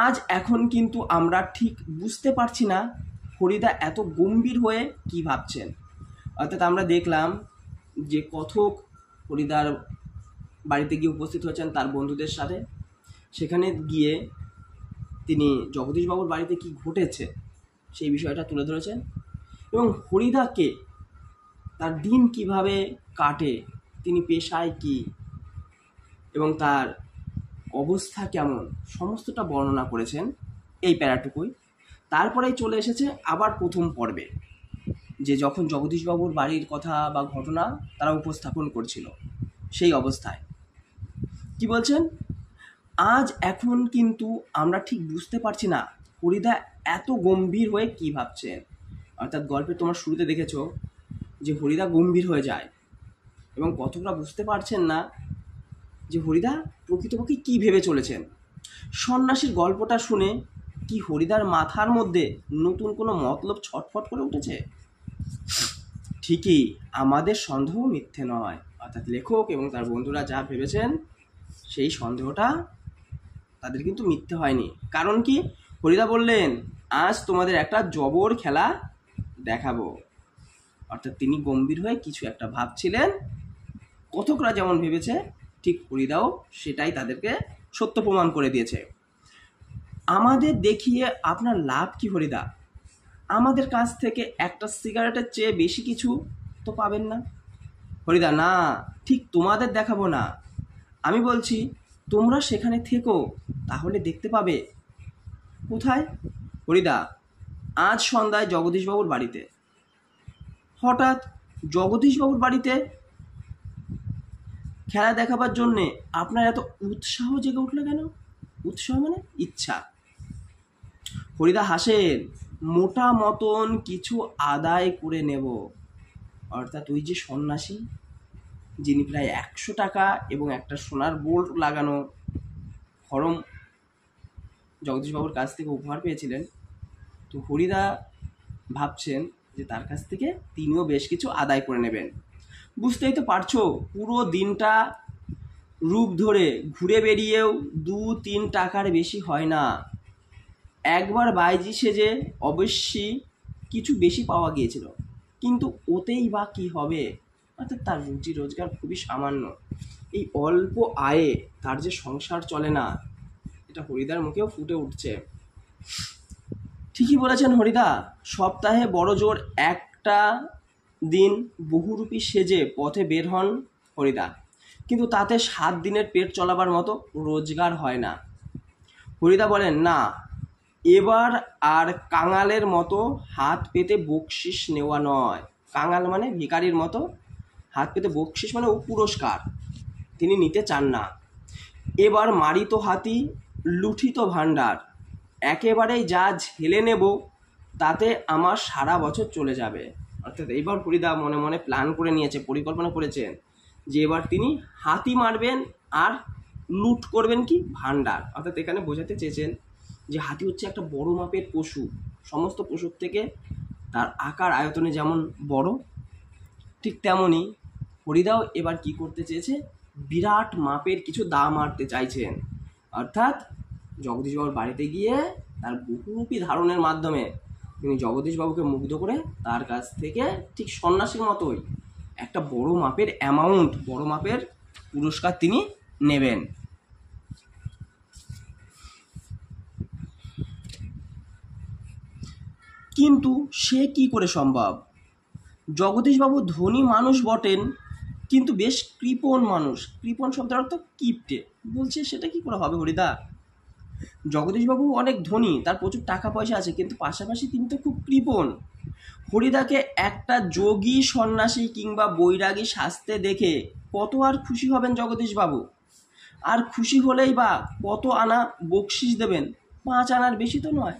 আজ এখন কিন্তু আমরা ঠিক বুঝতে পারছি না হরিদা এত গম্ভীর হয়ে কি ভাবছেন। অর্থাৎ আমরা দেখলাম যে কথক হরিদার বাড়িতে গিয়ে উপস্থিত হয়েছেন তার বন্ধুদের সাথে, সেখানে গিয়ে তিনি জগদীশবাবুর বাড়িতে কি ঘটেছে সেই বিষয়টা তুলে ধরেছেন, এবং হরিদাকে তার দিন কিভাবে কাটে, তিনি পেশায় কি এবং তার অবস্থা কেমন, সমস্তটা বর্ণনা করেছেন এই প্যারাটুকুই। তারপরেই চলে এসেছে আবার প্রথম পর্বে, যে যখন জগদীশবাবুর বাড়ির কথা বা ঘটনা তারা উপস্থাপন করছিল সেই অবস্থায় কি বলছেন, আজ এখন কিন্তু আমরা ঠিক বুঝতে পারছি না হরিদা এত গম্ভীর হয়ে কি ভাবছেন। অর্থাৎ গল্পের তোমার শুরুতে দেখেছো যে হরিদা গম্ভীর হয়ে যায় এবং কথকরা বুঝতে পারছেন না যে হরিদা প্রকৃতপক্ষে কি ভেবে চলেছেন। সন্ন্যাসীর গল্পটা শুনে কি হরিদার মাথার মধ্যে নতুন কোনো মতলব ছটফট করে উঠেছে? ঠিকই, আমাদের সন্দেহ মিথ্যে নয়। অর্থাৎ লেখক এবং তার বন্ধুরা যা ভেবেছেন সেই সন্দেহটা তাদের কিন্তু মিথ্যে হয়নি। কারণ কি, হরিদা বললেন আজ তোমাদের একটা জবর খেলা দেখাবো। অর্থাৎ তিনি গম্ভীর হয়ে কিছু একটা ভাবছিলেন। কথকরা যেমন ভেবেছে ঠিক হরিদাও সেটাই তাদেরকে সত্য প্রমাণ করে দিয়েছে। আমাদের দেখিয়ে আপনার লাভ কি হরিদা? আমাদের কাছ থেকে একটা সিগারেটের চেয়ে বেশি কিছু তো পাবেন না। হরিদা, না, ঠিক তোমাদের দেখাবো না, আমি বলছি তোমরা সেখানে থেকো, তাহলে দেখতে পাবে। কোথায়? হরিদা, আজ সন্ধ্যায় জগদীশবাবুর বাড়িতে। হঠাৎ জগদীশবাবুর বাড়িতে খেলা দেখাবার জন্যে আপনার এত উৎসাহ জেগে উঠলো কেন? উৎসাহ মানে ইচ্ছা। হরিদা হাসেন, মোটা মতন কিছু আদায় করে নেব। অর্থাৎ ওই যে সন্ন্যাসী যিনি প্রায় 100 টাকা এবং একটা সোনার বোল্ট লাগানো খড়ম জগদীশবাবুর কাছ থেকে উপহার পেয়েছিলেন, তো হরিদা ভাবছেন যে তার কাছ থেকে তিনিও বেশ কিছু আদায় করে নেবেন। বুঝতেই তো পারছো, পুরো দিনটা রূপ ধরে ঘুরে বেরিয়েও 2-3 টাকার বেশি হয় না। একবার বাইজি সেজে অবশ্যই কিছু বেশি পাওয়া গিয়েছিল, কিন্তু ওতেই বা কি হবে? অর্থাৎ তার রুজি রোজগার খুবই সামান্য। এই অল্প আয়ে তার যে সংসার চলে না, এটা হরিদার মুখেও ফুটে উঠছে। ঠিকই বলেছেন হরিদা, সপ্তাহে বড় জোর একটা দিন বহুরূপী সেজে পথে বের হন হরিদা, কিন্তু তাতে 7 দিনের পেট চলাবার মতো রোজগার হয় না। হরিদা বলেন, না, এবার আর কাঙালের মতো হাত পেতে বকশিস নেওয়া নয়। কাঙাল মানে ভিখারির মতো হাত পেতে বকশিস মানে ও পুরস্কার তিনি নিতে চান না। এবার মারিত হাতি, লুঠিত ভাণ্ডার, একেবারেই যা ঝেলে নেব তাতে আমার সারা বছর চলে যাবে। অর্থাৎ এইবার হরিদা মনে মনে প্ল্যান করে নিয়েছে, পরিকল্পনা করেছেন যে এবার তিনি হাতি মারবেন আর লুট করবেন কি ভাণ্ডার। অর্থাৎ এখানে বোঝাতে চেয়েছেন যে হাতি হচ্ছে একটা বড় মাপের পশু, সমস্ত পশুর থেকে তার আকার আয়তনে যেমন বড়, ঠিক তেমনই হরিদাও এবার কি করতে চেয়েছে, বিরাট মাপের কিছু দাম মারতে চাইছেন। অর্থাৎ জগদীশবাবুর বাড়িতে গিয়ে তার বহুরূপী ধারণের মাধ্যমে তিনি জগদীশবাবুকে মুগ্ধ করে তার কাছ থেকে ঠিক সন্ন্যাসীর মতোই একটা বড় মাপের অ্যামাউন্ট, বড় মাপের পুরস্কার তিনি নেবেন। কিন্তু সে কি করে সম্ভব? জগদীশবাবু ধনী মানুষ বটেন, কিন্তু বেশ কৃপণ মানুষ। কৃপণ শব্দের অর্থ কিপটে। বলছে সেটা কি করে হবে হরিদা? জগদীশবাবু অনেক ধনী, তার প্রচুর টাকা পয়সা আছে, কিন্তু পাশাপাশি তিনি তো খুব কৃপণ। হরিদাকে একটা যোগী সন্ন্যাসী কিংবা বৈরাগী সাজতে দেখে কত আর খুশি হবেন জগদীশবাবু? আর খুশি হলেই বা কত আনা বকশিস দেবেন? 5 আনার বেশি তো নয়।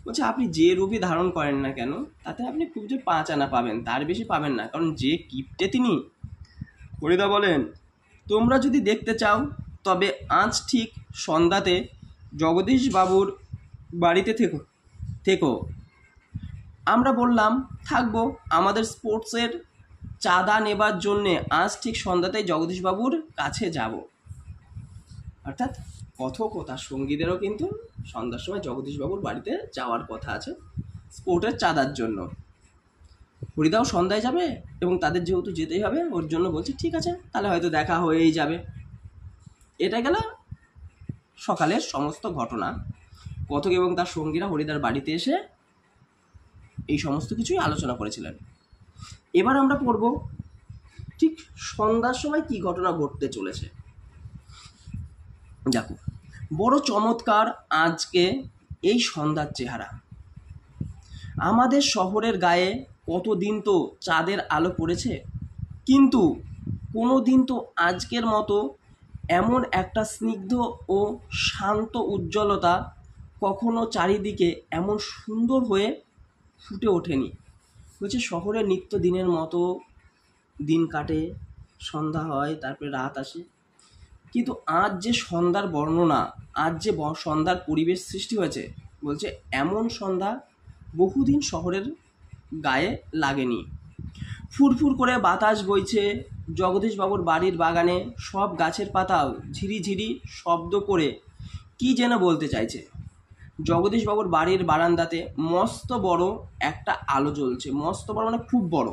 বলছে আপনি যে রূপই ধারণ করেন না কেন, তাতে আপনি খুব যে 5 আনা পাবেন, তার বেশি পাবেন না, কারণ যে কিপটে তিনি। হরিদা বলেন, তোমরা যদি দেখতে চাও তবে আজ ঠিক সন্ধ্যাতে জগদীশবাবুর বাড়িতে থেকো। আমরা বললাম থাকবো, আমাদের স্পোর্টসের চাঁদা নেবার জন্যে আজ ঠিক সন্ধ্যাতেই জগদীশবাবুর কাছে যাব। অর্থাৎ কথক ও তার সঙ্গীদেরও কিন্তু সন্ধ্যার সময় জগদীশবাবুর বাড়িতে যাওয়ার কথা আছে স্পোর্টের চাঁদার জন্য। হরিদাও সন্ধ্যায় যাবে এবং তাদের যেহেতু যেতেই হবে, ওর জন্য বলছে ঠিক আছে, তাহলে হয়তো দেখা হয়েই যাবে। এটা গেল সকালের সমস্ত ঘটনা। কথক এবং তার সঙ্গীরা হরিদার বাড়িতে এসে এই সমস্ত কিছুই আলোচনা করেছিলেন। এবার আমরা পড়ব ঠিক সন্ধ্যার সময় কি ঘটনা ঘটতে চলেছে। দেখো, বড় চমৎকার আজকে এই সন্ধ্যার চেহারা। আমাদের শহরের গায়ে কতদিন তো চাঁদের আলো পড়েছে, কিন্তু কোনো দিন তো আজকের মতো এমন একটা স্নিগ্ধ ও শান্ত উজ্জ্বলতা কখনো চারিদিকে এমন সুন্দর হয়ে ফুটে ওঠেনি। বলছে শহরের নিত্য দিনের মতো দিন কাটে, সন্ধ্যা হয়, তারপরে রাত আসে, কিন্তু আজ যে সন্ধ্যার বর্ণনা, আজ যে সন্ধ্যার পরিবেশ সৃষ্টি হয়েছে, বলছে এমন সন্ধ্যা বহুদিন শহরের গায়ে লাগেনি। ফুরফুর করে বাতাস বইছে, জগদীশবাবুর বাড়ির বাগানে সব গাছের পাতাও ঝিরিঝিরি শব্দ করে কি যেন বলতে চাইছে। জগদীশবাবুর বাড়ির বারান্দাতে মস্ত বড় একটা আলো জ্বলছে, মস্ত বড় মানে খুব বড়।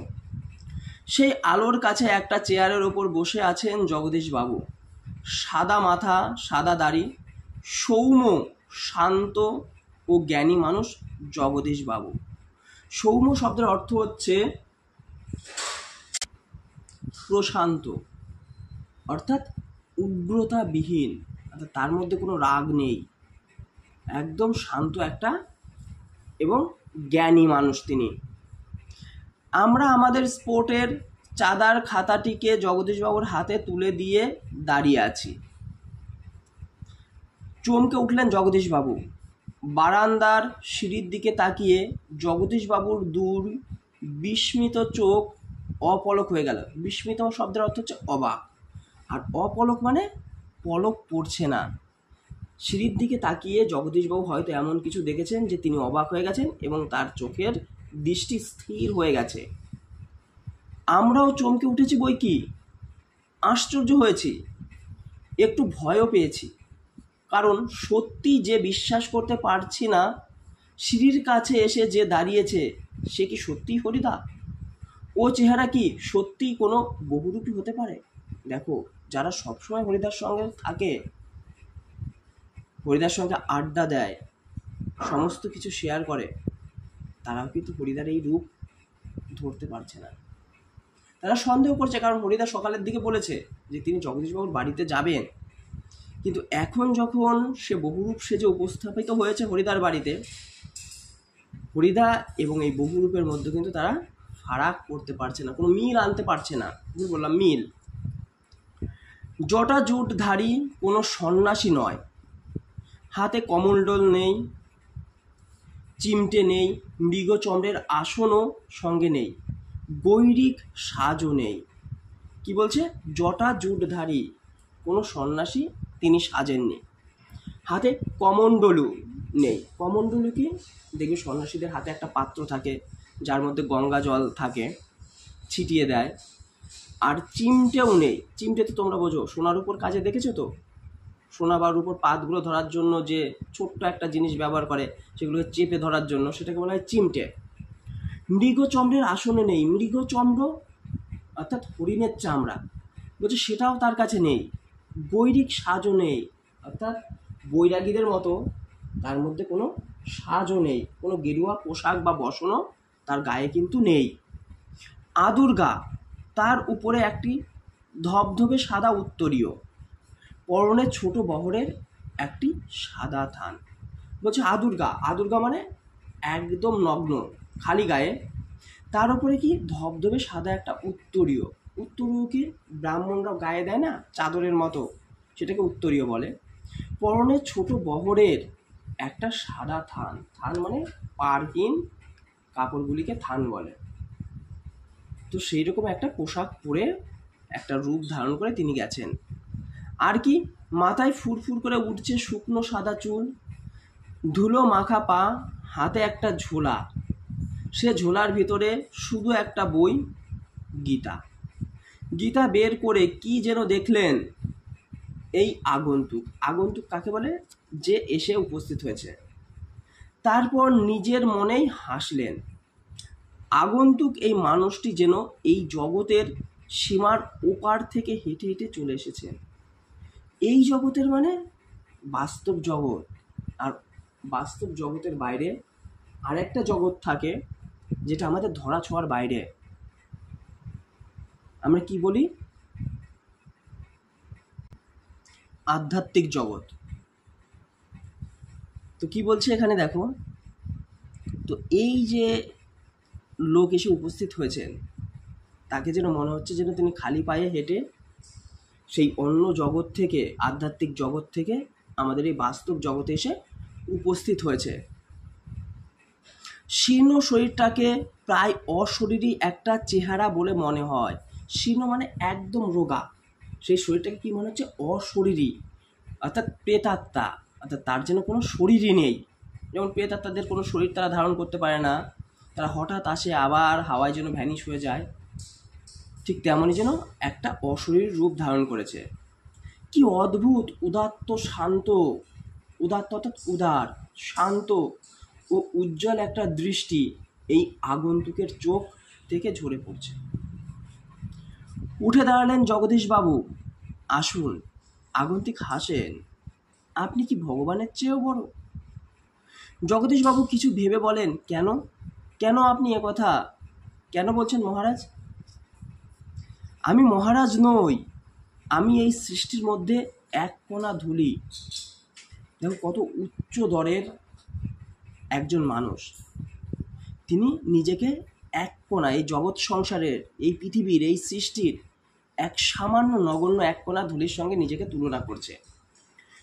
সেই আলোর কাছে একটা চেয়ারের ওপর বসে আছেন জগদীশবাবু। সাদা মাথা, সাদা দাড়ি, সৌম্য, শান্ত ও জ্ঞানী মানুষ জগদীশবাবু। সৌম্য শব্দের অর্থ হচ্ছে প্রশান্ত, অর্থাৎ উগ্রতাবিহীন, অর্থাৎ তার মধ্যে কোনো রাগ নেই, একদম শান্ত একটা এবং জ্ঞানী মানুষ তিনি। আমরা আমাদের স্পোর্টের চাঁদার খাতাটিকে জগদীশবাবুর হাতে তুলে দিয়ে দাঁড়িয়ে আছি। চমকে উঠলেন জগদীশবাবু। বারান্দার সিঁড়ির দিকে তাকিয়ে জগদীশবাবুর দূর বিস্মিত চোখ অপলক হয়ে গেল। বিস্মিত শব্দের অর্থ হচ্ছে অবাক, আর অপলক মানে পলক পড়ছে না। সিঁড়ির দিকে তাকিয়ে জগদীশবাবু হয়তো এমন কিছু দেখেছেন যে তিনি অবাক হয়ে গেছেন এবং তার চোখের দৃষ্টি স্থির হয়ে গেছে। আমরাও চমকে উঠেছি বই কি, আশ্চর্য হয়েছি, একটু ভয়ও পেয়েছি। কারণ সত্যি যে বিশ্বাস করতে পারছি না, সিঁড়ির কাছে এসে যে দাঁড়িয়েছে সে কি সত্যিই হরিদা? ও চেহারা কি সত্যিই কোনো বহুরূপী হতে পারে? দেখো, যারা সবসময় হরিদার সঙ্গে থাকে, হরিদার সঙ্গে আড্ডা দেয়, সমস্ত কিছু শেয়ার করে, তারাও কিন্তু হরিদার এই রূপ ধরতে পারছে না। তারা সন্দেহ করছে, কারণ হরিদা সকালের দিকে বলেছে যে তিনি জগদীশবাবুর বাড়িতে যাবেন। কিন্তু এখন যখন সে বহুরূপ সেজে উপস্থাপিত হয়েছে হরিদার বাড়িতে, হরিদা এবং এই বহুরূপের মধ্যে কিন্তু তারা ফারাক করতে পারছে না, কোনো মিল আনতে পারছে না। বললাম মিল। জটা জুটধারী কোনো সন্ন্যাসী নয়, হাতে কমণ্ডল নেই, চিমটে নেই, মৃগচন্দ্রের আসনও সঙ্গে নেই, গৈরিক সাজও নেই। কি বলছে? জটা জুটধারী কোনো সন্ন্যাসী তিনি সাজেননি, হাতে কমণ্ডলু নেই। কমণ্ডলু কি? দেখবি সন্ন্যাসীদের হাতে একটা পাত্র থাকে যার মধ্যে গঙ্গা জল থাকে, ছিটিয়ে দেয়। আর চিমটেও নেই। চিমটে তো তোমরা বোঝো, সোনার উপর কাজে দেখেছো তো, সোনা বা রূপোর পাতগুলো ধরার জন্য যে ছোট্ট একটা জিনিস ব্যবহার করে, সেগুলোকে চেপে ধরার জন্য, সেটাকে বলা হয় চিমটে। মৃগচন্দ্রের আসনে নেই। মৃগচন্দ্র অর্থাৎ হরিণের চামড়া, বলছে সেটাও তার কাছে নেই। গৈরিক সাজও নেই, অর্থাৎ বৈরাগীদের মতো তার মধ্যে কোনো সাজও নেই, কোনো গেরুয়া পোশাক বা বসনও তার গায়ে কিন্তু নেই। আদুর্গা, তার উপরে একটি ধবধবে সাদা উত্তরীয়, পরনে ছোট বহরের একটি সাদা থান। বলছে আদুর্গা, আদুর্গা মানে একদম নগ্ন, খালি গায়ে, তার উপরে কি ধবধবে সাদা একটা উত্তরীয়। উত্তরীয় কি ব্রাহ্মণরা গায়ে দেয় না, চাদরের মতো, সেটাকে উত্তরীয় বলে। পরনে ছোট বহরের একটা সাদা থান, থান মানে পারহীন কাপড়গুলিকে থান বলে। তো সেই রকম একটা পোশাক পরে, একটা রূপ ধারণ করে তিনি গেছেন। আর কি, মাথায় ফুরফুর করে উঠছে শুকনো সাদা চুল, ধুলো মাখা পা, হাতে একটা ঝোলা, সে ঝোলার ভিতরে শুধু একটা বই, গীতা। গীতা বের করে কি যেন দেখলেন এই আগন্তুক। আগন্তুক কাকে বলে? যে এসে উপস্থিত হয়েছে। তারপর নিজের মনেই হাসলেন। আগন্তুক এই মানুষটি যেন এই জগতের সীমার ওপার থেকে হেঁটে হেঁটে চলে এসেছেন। এই জগতের মানে বাস্তব জগৎ, আর বাস্তব জগতের বাইরে আরেকটা জগৎ থাকে যেটা আমাদের ধরা ছোঁয়ার বাইরে। আমরা কি বলি? আধ্যাত্মিক জগৎ। তো কি বলছে এখানে দেখো, তো এই যে লোক এসে উপস্থিত হয়েছেন, তাকে যেন মনে হচ্ছে যেন তিনি খালি পায়ে হেঁটে সেই অন্য জগৎ থেকে, আধ্যাত্মিক জগৎ থেকে আমাদের এই বাস্তব জগতে এসে উপস্থিত হয়েছে। শীর্ণ শরীরটাকে প্রায় অশরীরী একটা চেহারা বলে মনে হয়। শীর্ণ মানে একদম রোগা, সেই শরীরটাকে কি মনে হচ্ছে? অশরীরী, অর্থাৎ প্রেতাত্মা, অর্থাৎ তার যেন কোনো শরীরই নেই। যেমন প্রেতাত্মাদের কোনো শরীর তারা ধারণ করতে পারে না, তারা হঠাৎ আসে, আবার হাওয়ায় যেন ভ্যানিশ হয়ে যায়, ঠিক তেমনই যেন একটা অশরীর রূপ ধারণ করেছে। কি অদ্ভুত উদাত্ত শান্ত, উদাত্ত অর্থাৎ উদার, শান্ত ও উজ্জ্বল একটা দৃষ্টি এই আগন্তুকের চোখ থেকে ঝরে পড়ছে। উঠে দাঁড়ালেন জগদীশবাবু। আসুন। আগন্তুক হাসেন। আপনি কি ভগবানের চেয়েও বড়? জগদীশবাবু কিছু ভেবে বলেন, কেন কেন আপনি একথা কেন বলছেন মহারাজ? আমি মহারাজ নই, আমি এই সৃষ্টির মধ্যে এক কণা ধুলি। দেখো কত উচ্চ দরের একজন মানুষ। তিনি নিজেকে এক কোণা, এই জগৎ সংসারের, এই পৃথিবীর, এই সৃষ্টির এক সামান্য নগণ্য এক কোণা ধুলির সঙ্গে নিজেকে তুলনা করছে।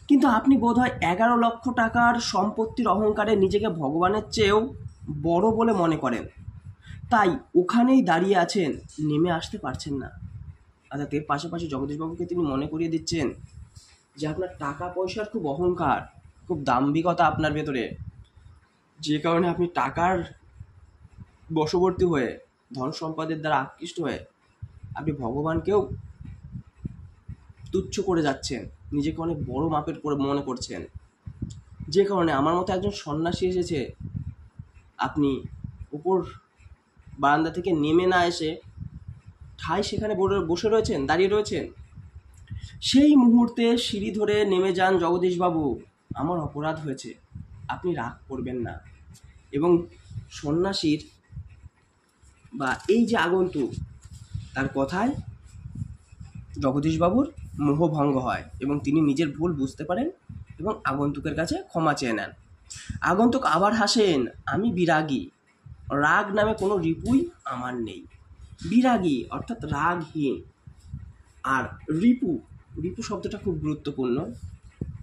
কিন্তু আপনি বোধহয় 11 লক্ষ টাকার সম্পত্তির অহংকারে নিজেকে ভগবানের চেয়েও বড় বলে মনে করেন, তাই ওখানেই দাঁড়িয়ে আছেন, নেমে আসতে পারছেন না। অর্থাৎ এর পাশাপাশি জগদীশবাবুকে তিনি মনে করিয়ে দিচ্ছেন যে আপনার টাকা পয়সার খুব অহংকার, খুব দাম্ভিকতা আপনার ভেতরে, যে কারণে আপনি টাকার বশবর্তী হয়ে, ধন সম্পদের দ্বারা আকৃষ্ট হয়ে আপনি ভগবানকেও তুচ্ছ করে যাচ্ছেন, নিজেকে অনেক বড় মাপের করে মনে করছেন। যে কারণে আমার মতো একজন সন্ন্যাসী এসেছে, আপনি উপর বারান্দা থেকে নেমে না এসে ঠাই সেখানে বসে রয়েছেন, দাঁড়িয়ে রয়েছেন। সেই মুহূর্তে সিঁড়ি ধরে নেমে যান জগদীশবাবু। আমার অপরাধ হয়েছে, আপনি রাগ করবেন না। এবং সন্ন্যাসীর বা এই যে আগন্তুক, তার কথায় জগদীশবাবুর মোহভঙ্গ হয় এবং তিনি নিজের ভুল বুঝতে পারেন এবং আগন্তুকের কাছে ক্ষমা চেয়ে নেন। আগন্তুক আবার হাসেন, আমি বিরাগী, রাগ নামে কোনো রিপুই আমার নেই। বিরাগী অর্থাৎ রাগহীন। আর রিপু, রিপু শব্দটা খুব গুরুত্বপূর্ণ।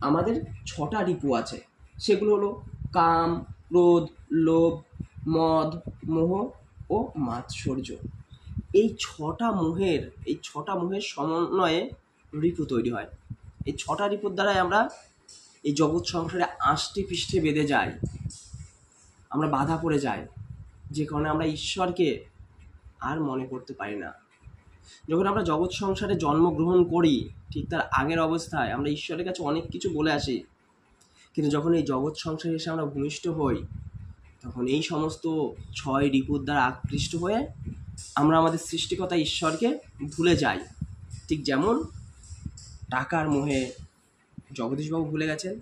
আমাদের 6টা রিপু আছে, সেগুলো হলো কাম, ক্রোধ, লোভ, মদ, মোহ ও মাৎসর্য। এই 6টা মোহের সমন্বয়ে রিপু তৈরি হয়। এই 6টা রিপুর দ্বারাই আমরা এই জগৎ সংসারে আষ্টে পৃষ্ঠে বেঁধে যাই, আমরা বাধা পড়ে যাই, যে কারণে আমরা ঈশ্বরকে আর মনে করতে পারি না। যখন আমরা জগৎ সংসারে জন্মগ্রহণ করি, ঠিক তার আগের অবস্থায় আমরা ঈশ্বরের কাছে অনেক কিছু বলে আসি, কিন্তু যখন এই জগৎ সংসারে এসে আমরা ভূমিষ্ঠ হই, তখন এই সমস্ত 6 রিপুর দ্বারা আকৃষ্ট হয়ে আমরা আমাদের সৃষ্টিকর্তা ঈশ্বরকে ভুলে যাই। ঠিক যেমন টাকার মোহে জগদীশবাবু ভুলে গেছেন।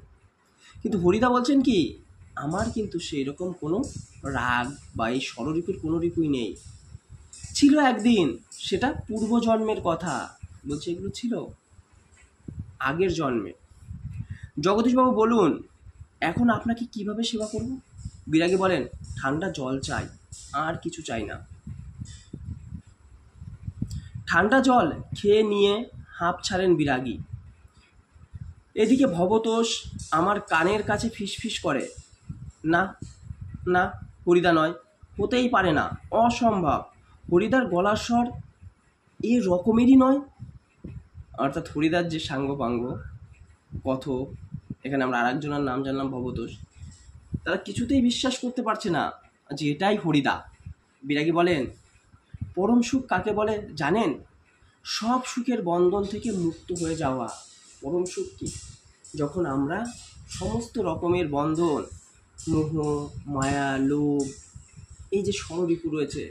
কিন্তু হরিদা বলছেন কি, আমার কিন্তু সেই রকম কোনো রাগ বা এই ষড়রিপুর কোনো রিপুই নেই। ছিল একদিন, সেটা পূর্বজন্মের কথা। বলছে এগুলো ছিল আগের জন্মে। জগদীশবাবু বলুন, এখন আপনাকে কিভাবে সেবা করব? বিরাগী বলেন, ঠান্ডা জল চাই, আর কিছু চাই না। ঠান্ডা জল খেয়ে নিয়ে হাঁপ ছাড়েন বিরাগী। এদিকে ভবতোষ আমার কানের কাছে ফিসফিস করে, না না, হরিদা নয়, হতেই পারে না, অসম্ভব। হরিদার গলার স্বর এ রকমেরই নয়। অর্থাৎ হরিদার যে সাঙ্গপাঙ্গ কথক, এখানে আমরা আরেকজনের নাম জানলাম ভবতোষ, তারা কিছুতেই বিশ্বাস করতে পারছে না যে এটাই হরিদা। বিরাগী বলেন, পরম সুখ কাকে বলে জানেন? সব সুখের বন্ধন থেকে মুক্ত হয়ে যাওয়া পরম সুখ। কি? যখন আমরা সমস্ত রকমের বন্ধন, মোহ, মায়া, লোভ, এই যে ষড়রিপু রয়েছে,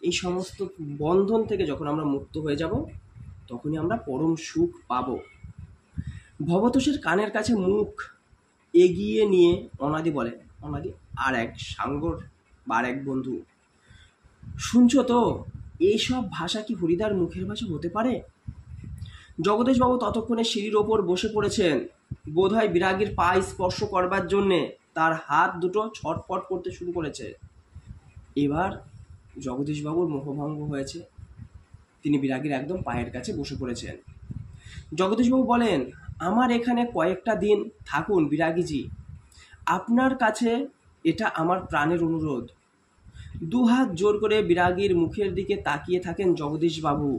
এই সমস্ত বন্ধন থেকে যখন আমরা মুক্ত হয়ে যাব, তখনই আমরা পরম সুখ পাব। ভবতোষের কানের কাছে মুখ এগিয়ে নিয়ে অনাদি বলেন, অনাদি আর এক সাঙ্গর বা আর এক বন্ধু, শুনছো তো, এইসব ভাষা কি হরিদার মুখের ভাষা হতে পারে? জগদীশবাবু ততক্ষণে সিঁড়ির ওপর বসে পড়েছেন। বোধহয় বিরাগীর পা স্পর্শ করবার জন্যে তার হাত দুটো ছটফট করতে শুরু করেছে। এবার জগদীশবাবুর মোহভঙ্গ হয়েছে, তিনি বিরাগীর একদম পায়ের কাছে বসে পড়েছেন। জগদীশবাবু বলেন, আমার এখানে কয়েকটা দিন থাকুন বিরাগীজি, আপনার কাছে এটা আমার প্রাণের অনুরোধ। 2 হাত জোর করে বিরাগীর মুখের দিকে তাকিয়ে থাকেন জগদীশবাবু।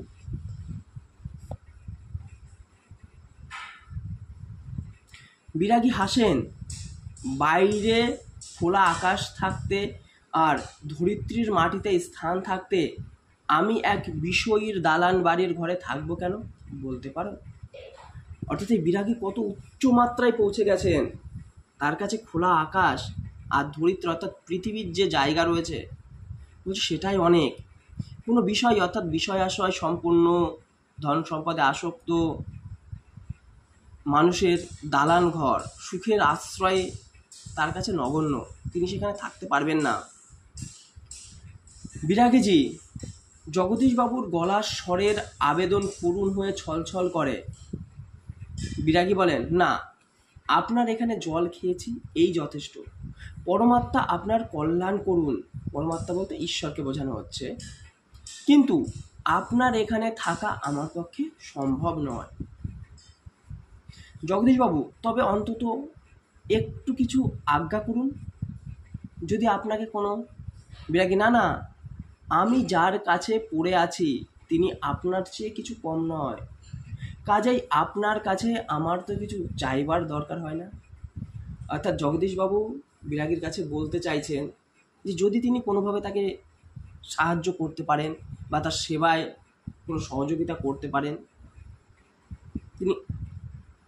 বিরাগী হাসেন। বাইরে খোলা আকাশ থাকতে আর ধরিত্রীর মাটিতে স্থান থাকতে আমি এক বিষয়ীর দালান বাড়ির ঘরে থাকবো কেন, বলতে পারো? অর্থাৎ এই বিরাগী কত উচ্চ মাত্রায় পৌঁছে গেছেন। তার কাছে খোলা আকাশ আর ধরিত্রী অর্থাৎ পৃথিবীর যে জায়গা রয়েছে বলছে সেটাই অনেক। কোনো বিষয় অর্থাৎ বিষয় আশয় সম্পূর্ণ ধন সম্পদে আসক্ত মানুষের দালান ঘর, সুখের আশ্রয়ে তার কাছে নগণ্য, তিনি সেখানে থাকতে পারবেন না। বিরাগীজি, জগদীশবাবুর গলার স্বরের আবেদন করুণ হয়ে ছলছল করে। বিরাগী বলেন, না, আপনার এখানে জল খেয়েছি, এই যথেষ্ট। পরমাত্মা আপনার কল্যাণ করুন, পরমাত্মা বলতে ঈশ্বরকে বোঝানো হচ্ছে, কিন্তু আপনার এখানে থাকা আমার পক্ষে সম্ভব নয়। জগদীশবাবু, তবে অন্তত একটু কিছু আজ্ঞা করুন, যদি আপনাকে কোনো। বিরাগী, না না, আমি যার কাছে পড়ে আছি তিনি আপনার চেয়ে কিছু কম নয়, কাজেই আপনার কাছে আমার তো কিছু চাইবার দরকার হয় না। অর্থাৎ জগদীশবাবু বিরাগীর কাছে বলতে চাইছেন যে যদি তিনি কোনোভাবে তাকে সাহায্য করতে পারেন বা তার সেবায় কোনো সহযোগিতা করতে পারেন। তিনি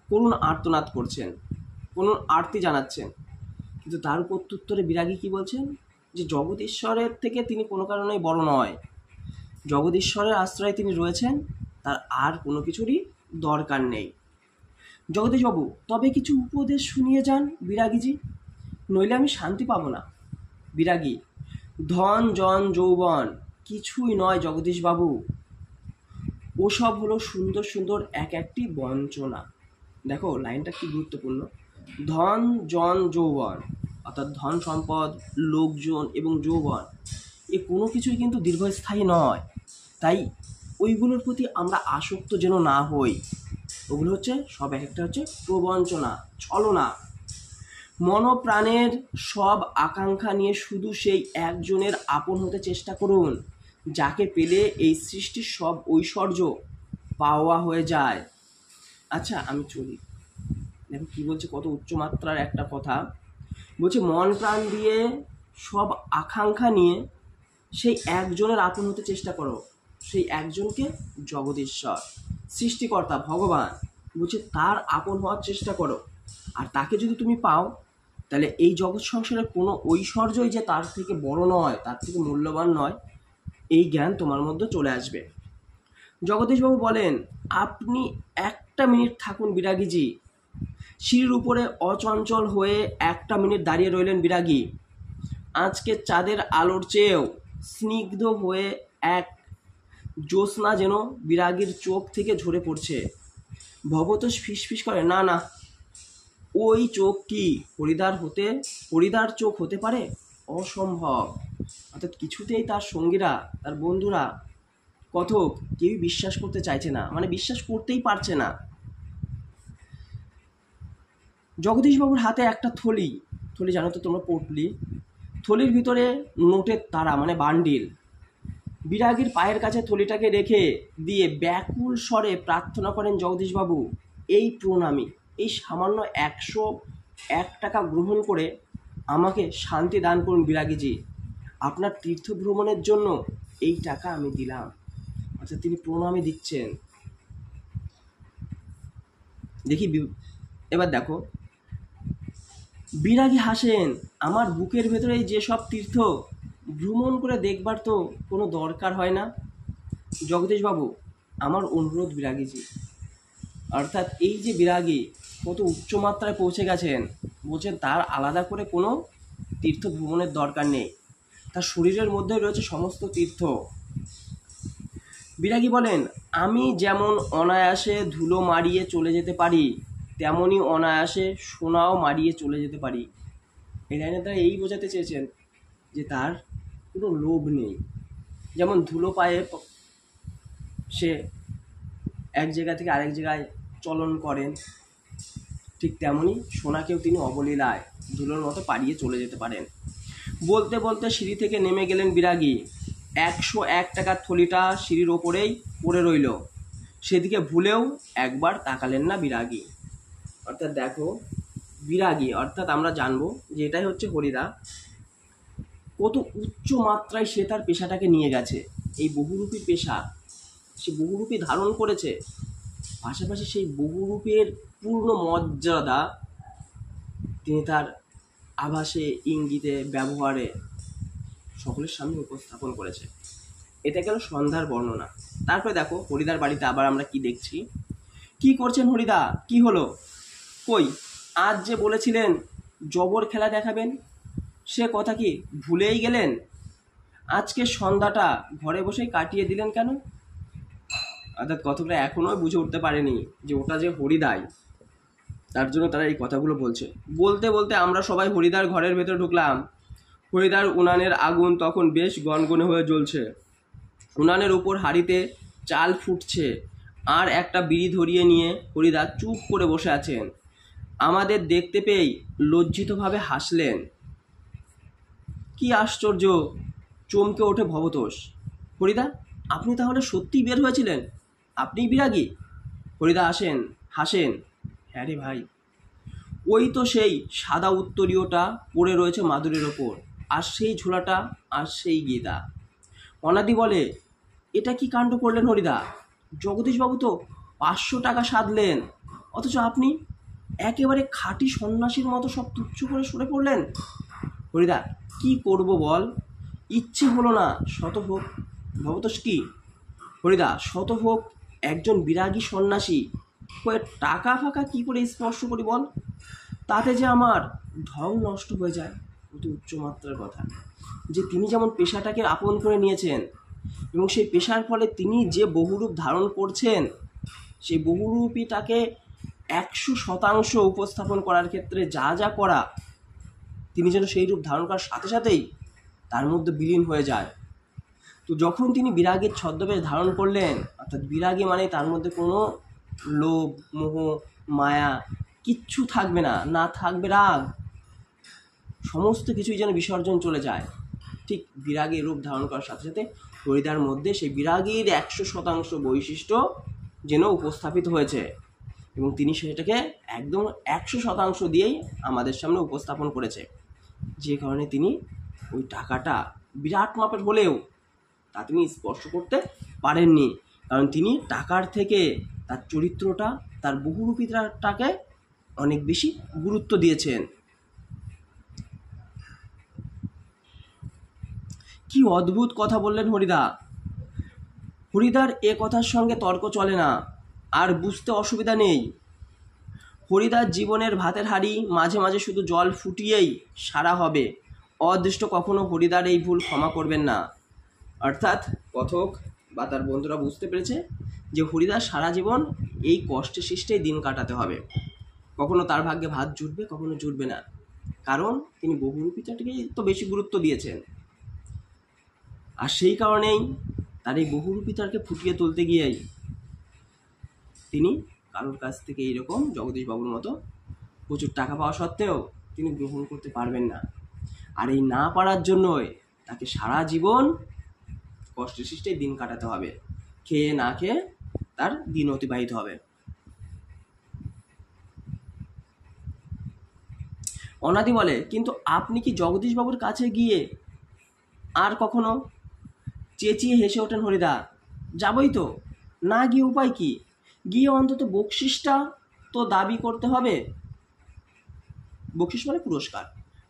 করুণ আর্তনাদ করছেন, কোনো আরতি জানাচ্ছেন, কিন্তু তার প্রত্যুত্তরে বিরাগী কি বলছেন, যে জগদীশ্বরের থেকে তিনি কোনো কারণেই বড় নয়, জগদীশ্বরের আশ্রয়ে তিনি রয়েছেন, তার আর কোনো কিছুরই দরকার নেই। জগদীশবাবু, তবে কিছু উপদেশ শুনিয়ে যান বিরাগীজি, নইলে আমি শান্তি পাবো না। বিরাগী, ধন জন যৌবন কিছুই নয় জগদীশবাবু, ওসব হলো সুন্দর সুন্দর এক একটি বঞ্চনা। দেখো লাইনটা কি গুরুত্বপূর্ণ। ধন জন যৌবন অর্থাৎ ধন সম্পদ, লোকজন এবং যৌবন, এ কোনো কিছুই কিন্তু দীর্ঘস্থায়ী নয়, তাই ওইগুলোর প্রতি আমরা আসক্ত যেন না হই। ওগুলো হচ্ছে সব এক একটা হচ্ছে প্রবঞ্চনা, ছলনা। মনপ্রাণের সব আকাঙ্ক্ষা নিয়ে শুধু সেই একজনের আপন হতে চেষ্টা করুন, যাকে পেলে এই সৃষ্টির সব ঐশ্বর্য পাওয়া হয়ে যায়। আচ্ছা, আমি চলি। দেখো কি বলছে, কত উচ্চমাত্রার একটা কথা বলছে। মন প্রাণ দিয়ে সব আকাঙ্ক্ষা নিয়ে সেই একজনের আপন হতে চেষ্টা করো, সেই একজনকে জগদীশ্বর সৃষ্টিকর্তা ভগবান বলছে তার আপন হওয়ার চেষ্টা করো। আর তাকে যদি তুমি পাও, তাহলে এই জগৎ সংসারের কোনো ঐশ্বর্যই যে তার থেকে বড় নয়, তার থেকে মূল্যবান নয়, এই জ্ঞান তোমার মধ্যে চলে আসবে। জগদীশবাবু বলেন, আপনি একটা মিনিট থাকুন বিরাগীজি। সিঁড়ির উপরে অচঞ্চল হয়ে একটা মিনিট দাঁড়িয়ে রইলেন বিরাগী। আজকে চাঁদের আলোর চেয়েও স্নিগ্ধ হয়ে এক জ্যোৎস্না যেন বিরাগীর চোখ থেকে ঝরে পড়ছে। ভবতোষ ফিসফিস করে, না না, ওই চোখ কি হরিদার চোখ হতে পারে? অসম্ভব। অর্থাৎ কিছুতেই তার সঙ্গীরা, তার বন্ধুরা, কথক কেউই বিশ্বাস করতে চাইছে না, মানে বিশ্বাস করতেই পারছে না। জগদীশবাবুর হাতে একটা থলি জানো তো তোমরা, পটলি, থলির ভিতরে নোটের তারা মানে বান্ডিল। বিরাগীর পায়ের কাছে থলিটাকে রেখে দিয়ে ব্যাকুল স্বরে প্রার্থনা করেন জগদীশবাবু, এই প্রণামী, এই সামান্য 101 টাকা গ্রহণ করে আমাকে শান্তি দান করুন বিরাগীজি। আপনার তীর্থ ভ্রমণের জন্য এই টাকা আমি দিলাম। আচ্ছা, তিনি প্রণামী দিচ্ছেন। দেখি এবার দেখো, বিরাগী হাসেন, আমার বুকের ভেতরে যেসব তীর্থ ভ্রমণ করে দেখবার তো কোনো দরকার হয় না। জগদীশবাবু, আমার অনুরোধ বিরাগীজি। অর্থাৎ এই যে বিরাগী কত উচ্চমাত্রায় পৌঁছে গেছেন, বলছেন তার আলাদা করে কোনো তীর্থ ভ্রমণের দরকার নেই, তার শরীরের মধ্যে রয়েছে সমস্ত তীর্থ। বিরাগী বলেন, আমি যেমন অনায়াসে ধুলো মারিয়ে চলে যেতে পারি, তেমনই অনায়াসে সোনাও মারিয়ে চলে যেতে পারি। এই লাইনে তারা এই বোঝাতে চেয়েছেন যে তার কোনো লোভ নেই। যেমন ধুলো পায়ে সে এক জায়গা থেকে আরেক জায়গায় চলন করেন, ঠিক তেমনই সোনাকেও তিনি অবলীলায় ধুলোর মতো পাড়িয়ে চলে যেতে পারেন। বলতে বলতে সিঁড়ি থেকে নেমে গেলেন বিরাগী। 101 টাকার থলিটা সিঁড়ির ওপরেই পড়ে রইল, সেদিকে ভুলেও একবার তাকালেন না বিরাগী। অর্থাৎ দেখো, বিরাগী অর্থাৎ আমরা জানবো যে এটাই হচ্ছে হরিদা, কত উচ্চ মাত্রায় সে তার পেশাটাকে নিয়ে গেছে। এই বহুরূপী পেশা সে বহুরূপী ধারণ করেছে, পাশাপাশি সেই বহুরূপের পূর্ণ মর্যাদা তিনি তার আভাসে, ইঙ্গিতে, ব্যবহারে সকলের সামনে উপস্থাপন করেছে। এটা গেল সন্ধ্যার বর্ণনা। তারপরে দেখো হরিদার বাড়িতে আবার আমরা কি দেখছি। কি করছেন হরিদা? কি হলো? কই, আজ যে বলেছিলেন জবর খেলা দেখাবেন, সে কথা কি ভুলেই গেলেন? আজকে সন্ধ্যাটা ঘরে বসেই কাটিয়ে দিলেন কেন? অর্থাৎ কতটা এখনো বুঝে উঠতে পারেনি যে ওটা যে হরিদাই, তার জন্য তারা এই কথাগুলো বলছে। বলতে বলতে আমরা সবাই হরিদার ঘরের ভেতরে ঢুকলাম। হরিদার উনানের আগুন তখন বেশ গনগনে হয়ে জ্বলছে। উনানের উপর হাঁড়িতে চাল ফুটছে, আর একটা বিড়ি ধরিয়ে নিয়ে হরিদা চুপ করে বসে আছেন। আমাদের দেখতে পেয়েই লজ্জিতভাবে হাসলেন। কি আশ্চর্য! চমকে ওঠে ভবতোষ। হরিদা, আপনি তাহলে সত্যিই বের হয়েছিলেন? আপনিই বিরাগী? হরিদা হাসেন। হ্যাঁ রে ভাই, ওই তো সেই সাদা উত্তরীয়টা পড়ে রয়েছে মাদুরের ওপর, আর সেই ঝোলাটা, আর সেই গীতা। অনাদি বলে, এটা কি কাণ্ড করলেন হরিদা? জগদীশবাবু তো 500 টাকা সাধলেন, অথচ আপনি একেবারে খাঁটি সন্ন্যাসীর মতো সব তুচ্ছ করে সরে পড়লেন। হরিদা, কি করব বল, ইচ্ছে হলো না। শত হোক ভবতোষ কি হরিদা, শত হোক একজন বিরাগী সন্ন্যাসী হয়ে টাকা ফাঁকা কি করে স্পর্শ করি বল? তাতে যে আমার ঢং নষ্ট হয়ে যায়। অতি উচ্চমাত্রার কথা যে তিনি যেমন পেশাটাকে আপন করে নিয়েছেন, এবং সেই পেশার ফলে তিনি যে বহুরূপ ধারণ করছেন, সেই বহুরূপীটাকে 100% উপস্থাপন করার ক্ষেত্রে যা যা করা, তিনি যেন সেই রূপ ধারণ করার সাথে সাথেই তার মধ্যে বিলীন হয়ে যায়। তো যখন তিনি বিরাগের ছদ্মবেশ ধারণ করলেন, অর্থাৎ বিরাগী মানে তার মধ্যে কোনো লোভ, মোহ, মায়া কিচ্ছু থাকবে না, না থাকবে রাগ, সমস্ত কিছুই যেন বিসর্জন চলে যায়। ঠিক বিরাগের রূপ ধারণ করার সাথে সাথে হরিদার মধ্যে সেই বিরাগীর 100% বৈশিষ্ট্য যেন উপস্থাপিত হয়েছে, এবং তিনি সেটাকে একদম 100% দিয়েই আমাদের সামনে উপস্থাপন করেছে। যে কারণে তিনি ওই টাকাটা বিরাট মাপের হলেও তা তিনি স্পর্শ করতে পারেননি, কারণ তিনি টাকার থেকে তার চরিত্রটা, তার বহুরূপীটাকে অনেক বেশি গুরুত্ব দিয়েছেন। কি অদ্ভুত কথা বললেন হরিদা! হরিদার এ কথার সঙ্গে তর্ক চলে না, আর বুঝতে অসুবিধা নেই। হরিদার জীবনের ভাতের হাঁড়ি মাঝে মাঝে শুধু জল ফুটিয়েই সারা হবে। অদৃষ্ট কখনো হরিদার এই ভুল ক্ষমা করবেন না। অর্থাৎ কথক বা তার বন্ধুরা বুঝতে পেরেছে যে হরিদার সারা জীবন এই কষ্টে সৃষ্টেই দিন কাটাতে হবে। কখনো তার ভাগ্যে ভাত জুটবে, কখনো জুটবে না, কারণ তিনি বহুরূপীটাকেই তো বেশি গুরুত্ব দিয়েছেন। আর সেই কারণেই তার এই বহুরূপীটাকে ফুটিয়ে তুলতে গিয়েই তিনি কারোর কাছ থেকে এইরকম জগদীশবাবুর মতো প্রচুর টাকা পাওয়া সত্ত্বেও তিনি গ্রহণ করতে পারবেন না। আর এই না পারার জন্যই তাকে সারা জীবন কষ্টে সৃষ্টে দিন কাটাতে হবে, খেয়ে না খেয়ে তার দিন অতিবাহিত হবে। অনাদি বলে, কিন্তু আপনি কি জগদীশবাবুর কাছে গিয়ে আর কখনো? চেঁচিয়ে হেসে ওঠেন হরিদা। যাবই তো, না গিয়ে উপায় কি? গিয়ে অন্তত বকশিসটা তো দাবি করতে হবে। বকশিস মানে পুরস্কার।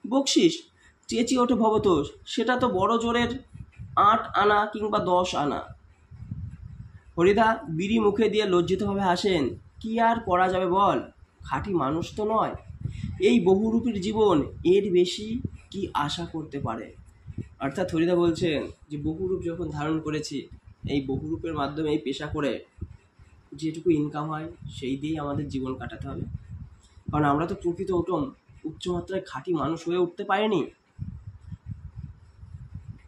বকশিস? চেঁচিয়ে ওঠে ভবতোষ। সেটা তো বড় জোরের 8 আনা কিংবা 10 আনা। হরিদা বিড়ি মুখে দিয়ে লজ্জিতভাবে হাসেন। কি আর করা যাবে বল, খাঁটি মানুষ তো নয়। এই বহুরূপীর জীবন এর বেশি কি আশা করতে পারে? অর্থাৎ হরিদা বলছেন যে বহুরূপ যখন ধারণ করেছি, এই বহুরূপের মাধ্যমে এই পেশা করে যেটুকু ইনকাম হয় সেই দিয়েই আমাদের জীবন কাটাতে হবে, কারণ আমরা তো প্রকৃত উচ্চমাত্রায় খাঁটি মানুষ হয়ে উঠতে পারিনি।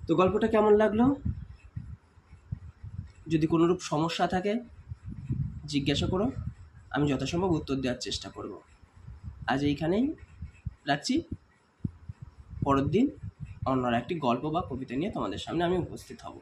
তো গল্পটা কেমন লাগলো? যদি কোনোরূপ সমস্যা থাকে জিজ্ঞাসা করো, আমি যথাসম্ভব উত্তর দেওয়ার চেষ্টা করব। আজ এইখানেই রাখছি। পরের দিন অন্য একটি গল্প বা কবিতা নিয়ে তোমাদের সামনে আমি উপস্থিত হব।